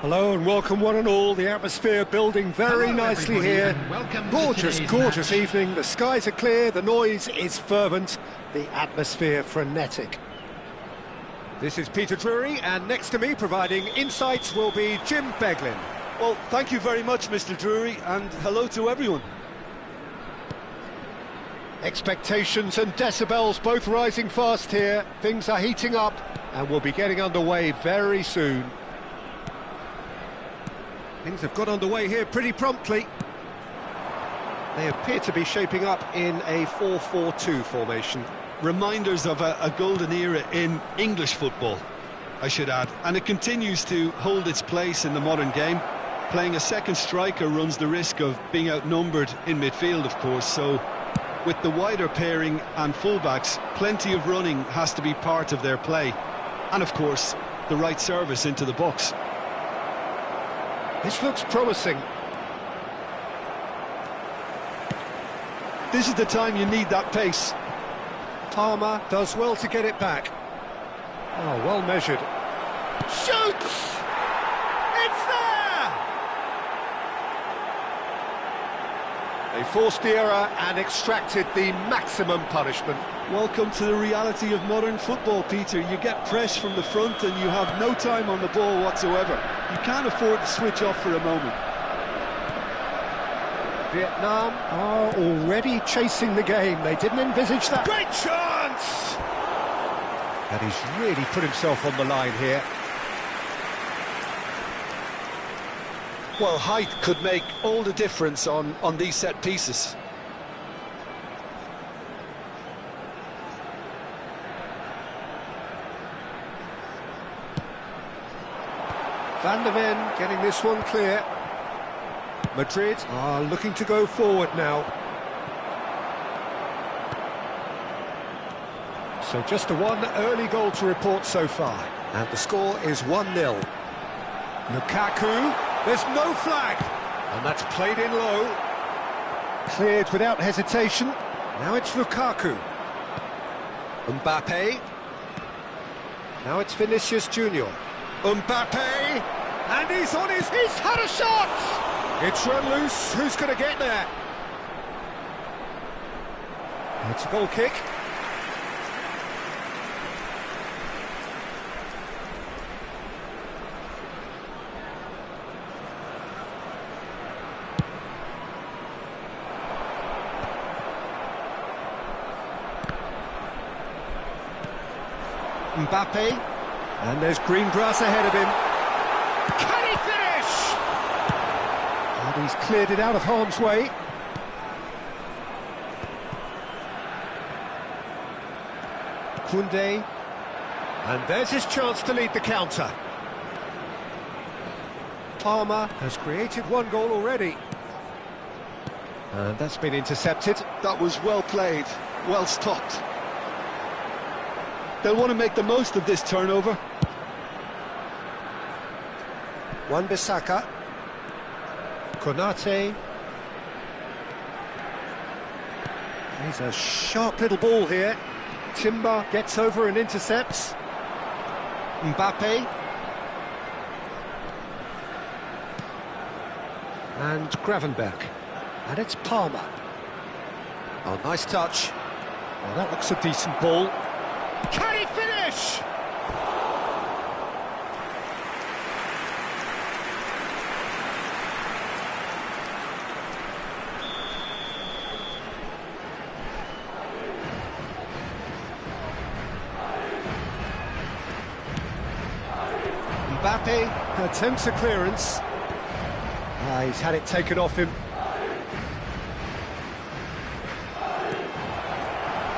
Hello and welcome one and all. The atmosphere building very nicely here. Gorgeous, gorgeous evening. The skies are clear, the noise is fervent, the atmosphere frenetic. This is Peter Drury, and next to me providing insights will be Jim Beglin. Well, thank you very much, Mr. Drury, and hello to everyone. Expectations and decibels both rising fast here. Things are heating up and we'll be getting underway very soon. Things have got underway here pretty promptly. They appear to be shaping up in a 4-4-2 formation. Reminders of a golden era in English football, I should add. And it continues to hold its place in the modern game. Playing a second striker runs the risk of being outnumbered in midfield, of course, so with the wider pairing and fullbacks, plenty of running has to be part of their play. And of course, the right service into the box. This looks promising. This is the time you need that pace. Palmer does well to get it back. Oh, well measured. Shoots! It's there! They forced the error and extracted the maximum punishment. Welcome to the reality of modern football, Peter. You get press from the front and you have no time on the ball whatsoever. You can't afford to switch off for a moment. Vietnam are already chasing the game. They didn't envisage that. Great chance! And he's really put himself on the line here. Well, height could make all the difference on these set pieces. Van der Ven getting this one clear. Madrid are looking to go forward now. So just the one early goal to report so far. And the score is 1-0. Lukaku, there's no flag. And that's played in low. Cleared without hesitation. Now it's Lukaku. Mbappe. Now it's Vinicius Junior. Mbappe, and he's had a shot! It's run loose, who's going to get there? It's a goal kick. Mbappe. And there's green grass ahead of him. Can he finish? And he's cleared it out of harm's way. Koundé. And there's his chance to lead the counter. Palmer has created one goal already. And that's been intercepted. That was well played, well stopped. They'll want to make the most of this turnover. Wan-Bissaka. Konate. He's a sharp little ball here. Timber gets over and intercepts. Mbappe. And Gravenberch. And it's Palmer. Oh, nice touch. Oh, that looks a decent ball. Can he finish? Mbappe attempts a clearance. He's had it taken off him.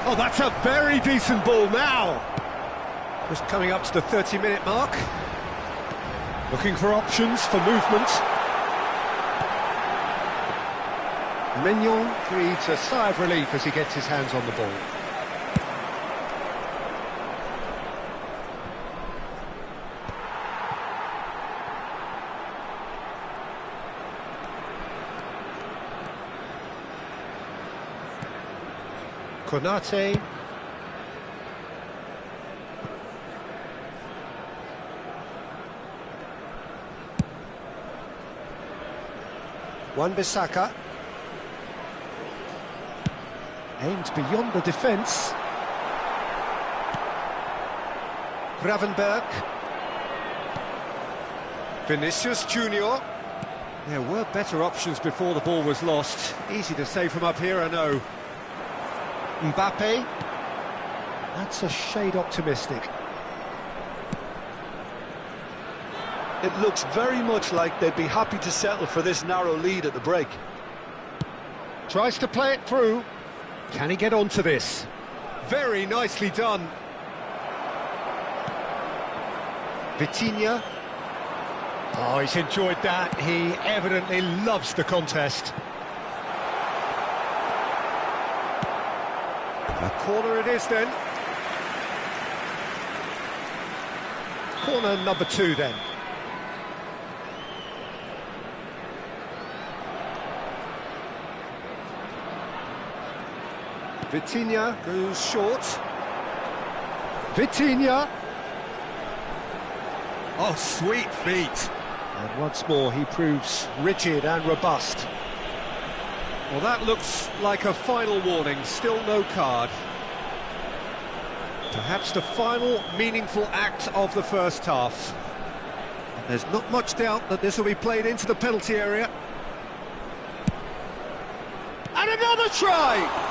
Oh, that's a very decent ball now. Just coming up to the 30-minute mark. Looking for options for movement. Mignon breathes a sigh of relief as he gets his hands on the ball. Konate. Wan-Bissaka. Aimed beyond the defence. Gravenberg. Vinicius Junior. There were better options before the ball was lost. Easy to say from up here, I know. Mbappe. That's a shade optimistic. It looks very much like they'd be happy to settle for this narrow lead at the break. Tries to play it through. Can he get onto this? Very nicely done. Vitinha. Oh, he's enjoyed that. He evidently loves the contest. A corner it is then. Corner number 2 then. Vitinha goes short. Vitinha. Oh, sweet feet. And once more he proves rigid and robust. Well, that looks like a final warning, still no card. Perhaps the final meaningful act of the first half. There's not much doubt that this will be played into the penalty area. And another try!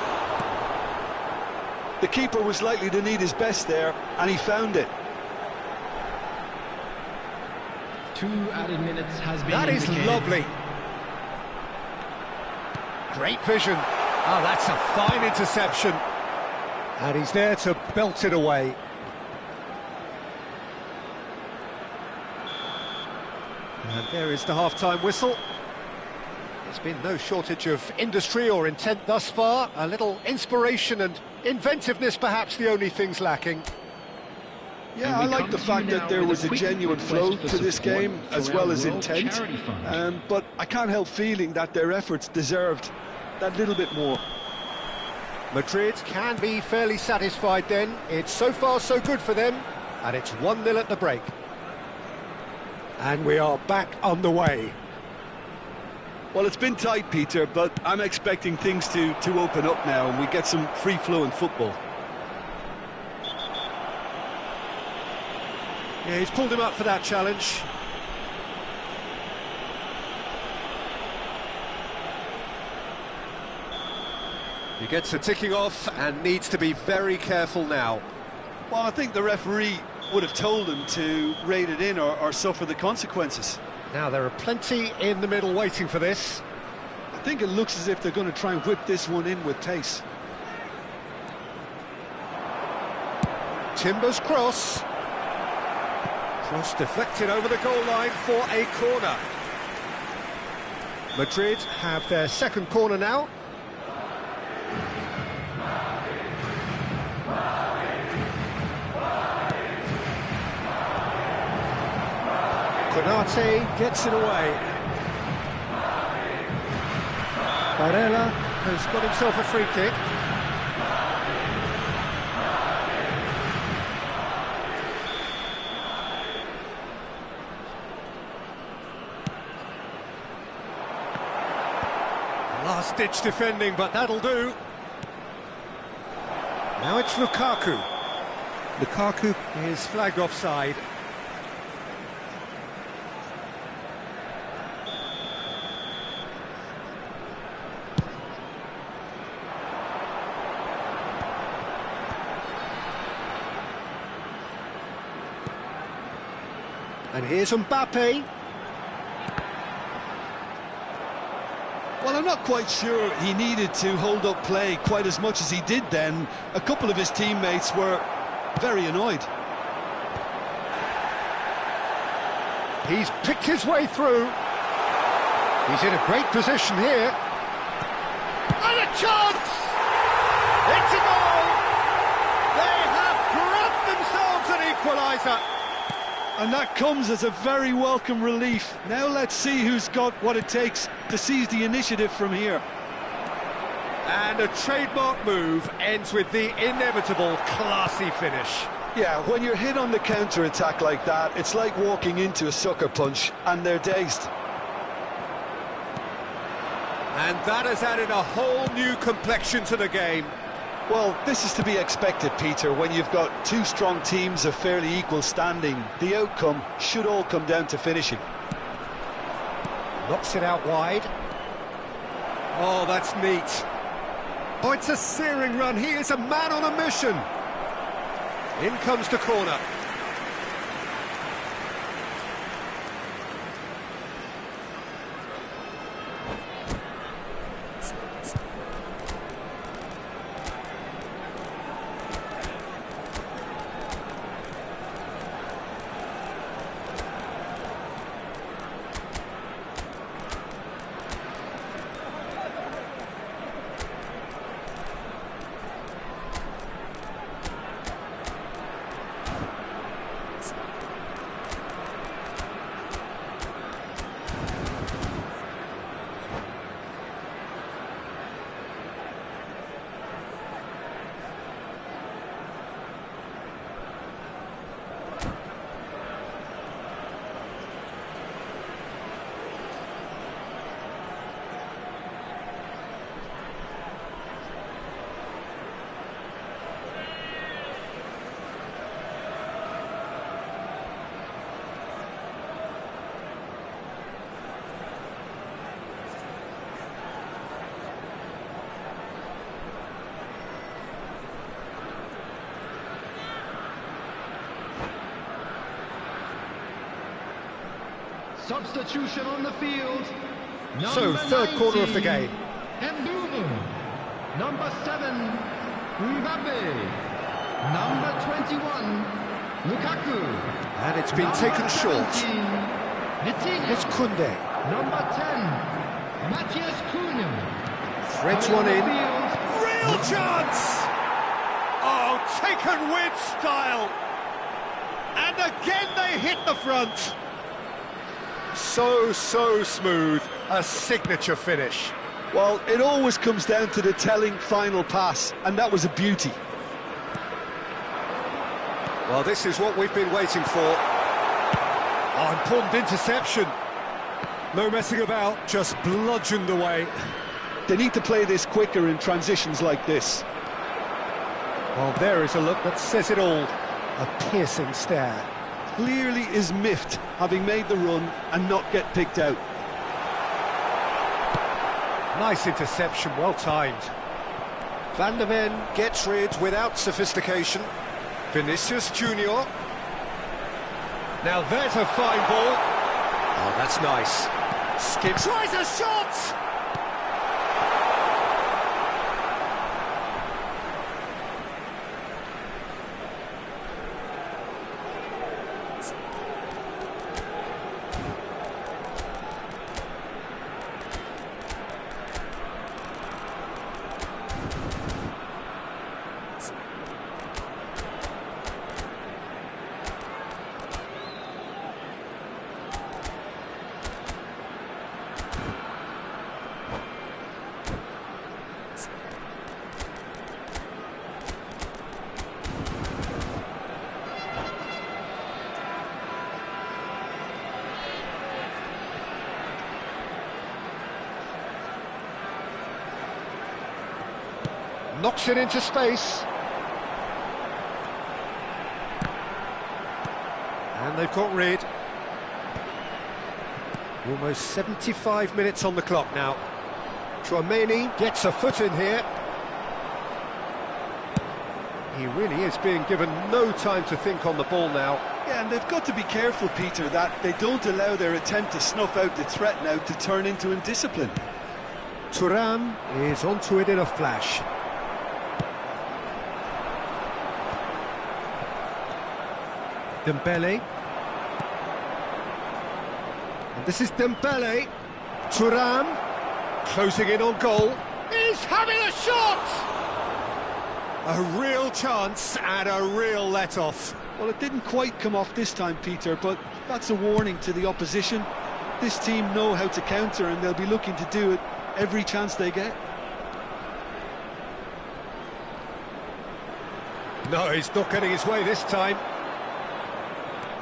The keeper was likely to need his best there, and he found it. 2 added minutes has been That is lovely. Great vision. Oh, that's a fine interception. And he's there to belt it away. And there is the half-time whistle. There's been no shortage of industry or intent thus far. A little inspiration and inventiveness, perhaps the only things lacking. Yeah, I like the fact that there was a genuine flow to this game, as well as intent. But I can't help feeling that their efforts deserved that little bit more. Madrid can be fairly satisfied then. It's so far so good for them, and it's 1-0 at the break. And we are back on the way. Well, it's been tight, Peter, but I'm expecting things to open up now and we get some free-flowing football. Yeah, he's pulled him up for that challenge. He gets a ticking off and needs to be very careful now. Well, I think the referee would have told him to rate it in or suffer the consequences. Now, there are plenty in the middle waiting for this. I think it looks as if they're going to try and whip this one in with pace. Timber's cross. Cross deflected over the goal line for a corner. Madrid have their second corner now. Konate gets it away. Barella has got himself a free kick. Last-ditch defending, but that'll do. Now it's Lukaku. Lukaku is flagged offside. And here's Mbappe. Well, I'm not quite sure he needed to hold up play quite as much as he did then. A couple of his teammates were very annoyed. He's picked his way through. He's in a great position here. And a chance! It's a goal! They have grabbed themselves an equaliser. And that comes as a very welcome relief. Now let's see who's got what it takes to seize the initiative from here. And a trademark move ends with the inevitable classy finish. Yeah, when you're hit on the counter-attack like that, it's like walking into a sucker punch, and they're dazed. And that has added a whole new complexion to the game. Well, this is to be expected, Peter, when you've got two strong teams of fairly equal standing. The outcome should all come down to finishing. Knocks it out wide. Oh, that's neat. Oh, it's a searing run. He is a man on a mission. In comes the corner. Substitution on the field. So, third quarter of the game. Mbumu. Number 7, Mbappe. Number 21, Lukaku. And it's been taken short. It's Koundé. Number 10, Matthias Cunha. Threads one in. Real chance! Oh, taken with style. And again they hit the front. So smooth, a signature finish. Well, it always comes down to the telling final pass, and that was a beauty. Well, this is what we've been waiting for. Oh, important interception. No messing about, just bludgeoned away. They need to play this quicker in transitions like this. Well, there is a look that says it all. A piercing stare. Clearly is miffed, having made the run and not get picked out. Nice interception, well timed. Van de Ven gets rid without sophistication. Vinicius Junior. Now there's a fine ball. Oh, that's nice. Skip tries a shot! Knocks it into space. And they've got rid. Almost 75 minutes on the clock now. Tchouaméni gets a foot in here. He really is being given no time to think on the ball now. Yeah, and they've got to be careful, Peter, that they don't allow their attempt to snuff out the threat now to turn into indiscipline. Thuram is onto it in a flash. Dembele. And this is Dembele. Thuram closing in on goal. He's having a shot! A real chance and a real let-off. Well, it didn't quite come off this time, Peter, but that's a warning to the opposition. This team know how to counter, and they'll be looking to do it every chance they get. No, he's not getting his way this time.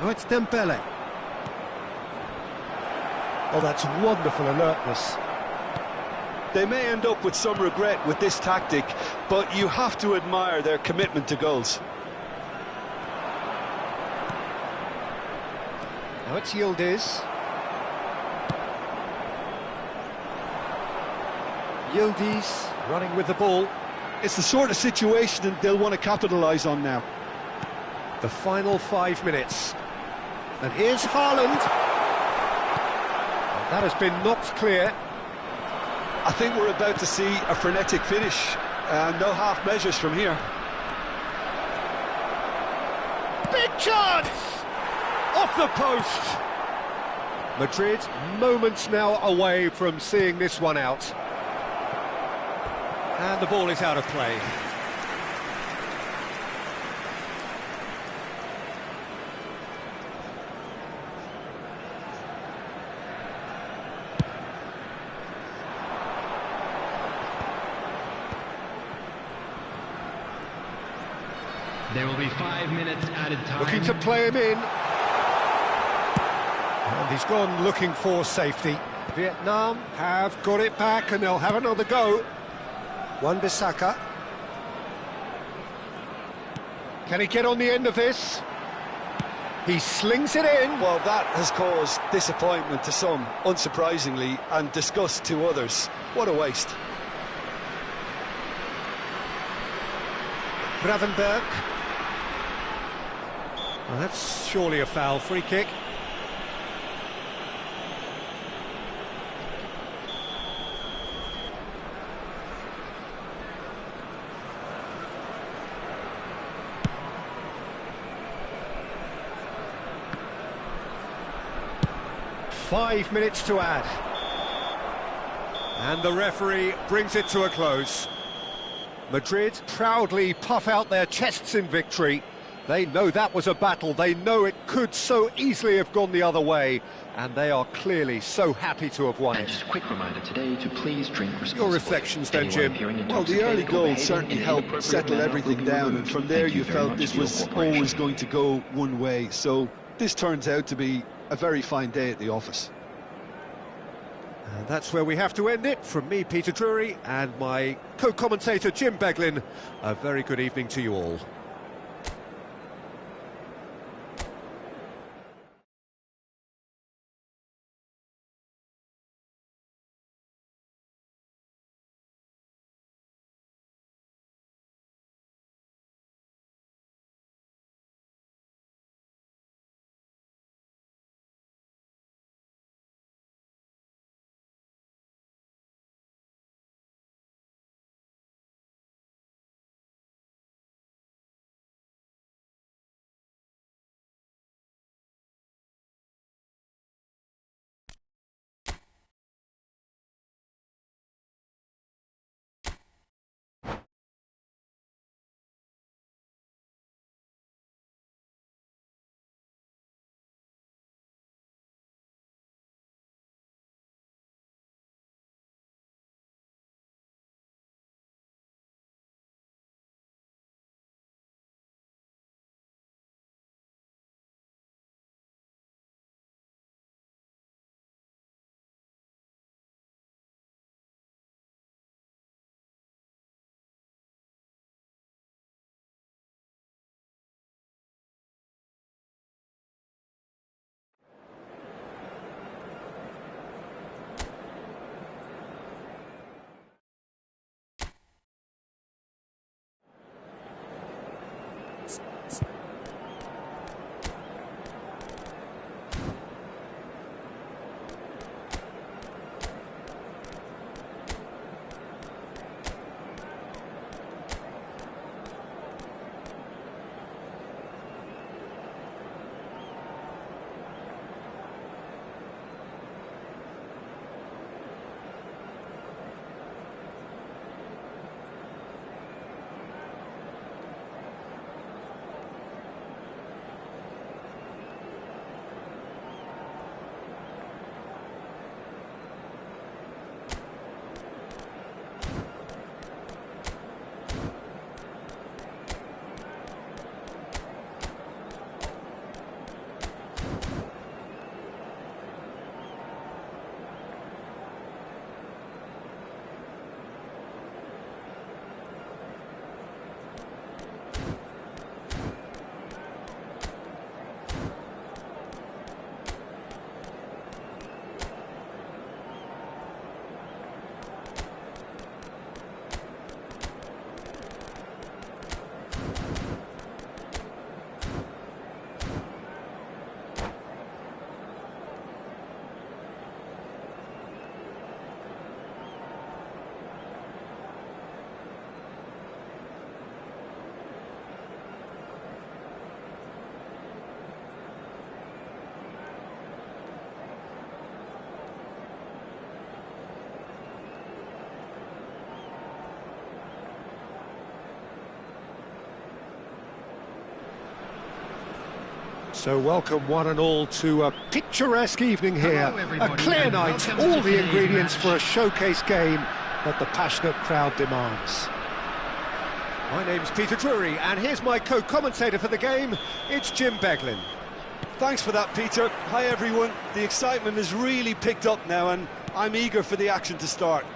Oh, it's Dembele. Oh, that's wonderful alertness. They may end up with some regret with this tactic, but you have to admire their commitment to goals. Now it's Yildiz. Yildiz running with the ball. It's the sort of situation that they'll want to capitalise on now. The final 5 minutes. And here's Haaland. And that has been knocked clear. I think we're about to see a frenetic finish. No half measures from here. Big chance! Off the post! Madrid moments now away from seeing this one out. And the ball is out of play. There will be 5 minutes added time. Looking to play him in. And he's gone looking for safety. Vietnam have got it back and they'll have another go. Wan-Bissaka. Can he get on the end of this? He slings it in. Well, that has caused disappointment to some, unsurprisingly, and disgust to others. What a waste. Gravenberg. Well, that's surely a foul. Free kick. Five minutes to add. And the referee brings it to a close. Madrid proudly puff out their chests in victory. They know that was a battle. They know it could so easily have gone the other way. And they are clearly so happy to have won And it. just a quick reminder today to please drink responsibly. Your reflections then, Jim? Well, the early goals certainly helped settle everything down, and from there you felt this was always going to go one way. So this turns out to be a very fine day at the office. And that's where we have to end it. From me, Peter Drury, and my co-commentator, Jim Beglin. A very good evening to you all. So welcome one and all to a picturesque evening here. A clear night, all the ingredients for a showcase game that the passionate crowd demands. My name's Peter Drury, and here's my co-commentator for the game, it's Jim Beglin. Thanks for that, Peter. Hi, everyone. The excitement has really picked up now, and I'm eager for the action to start.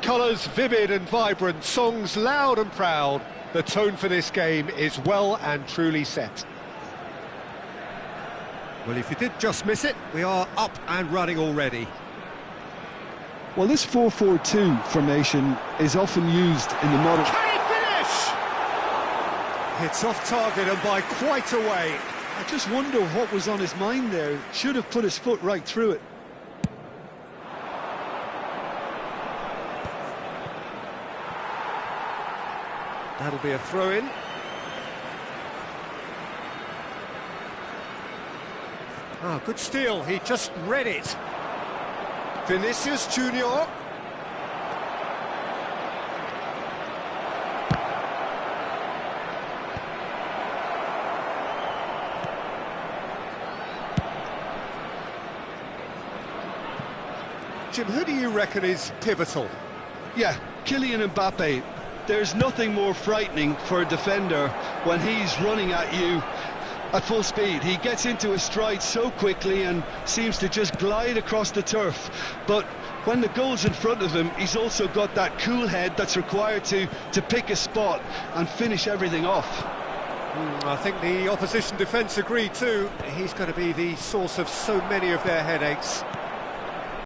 Colours vivid and vibrant, songs loud and proud. The tone for this game is well and truly set. Well, if you did just miss it, we are up and running already. Well, this 4-4-2 formation is often used in the modern... Can he finish? It's off target and by quite a way. I just wonder what was on his mind there. Should have put his foot right through it. That'll be a throw-in. Ah, good steal, he just read it. Vinicius Junior. Jim, who do you reckon is pivotal? Yeah, Kylian Mbappe. There's nothing more frightening for a defender when he's running at you at full speed. He gets into a stride so quickly and seems to just glide across the turf. But when the goal's in front of him, he's also got that cool head that's required to pick a spot and finish everything off. I think the opposition defence agree too. He's going to be the source of so many of their headaches.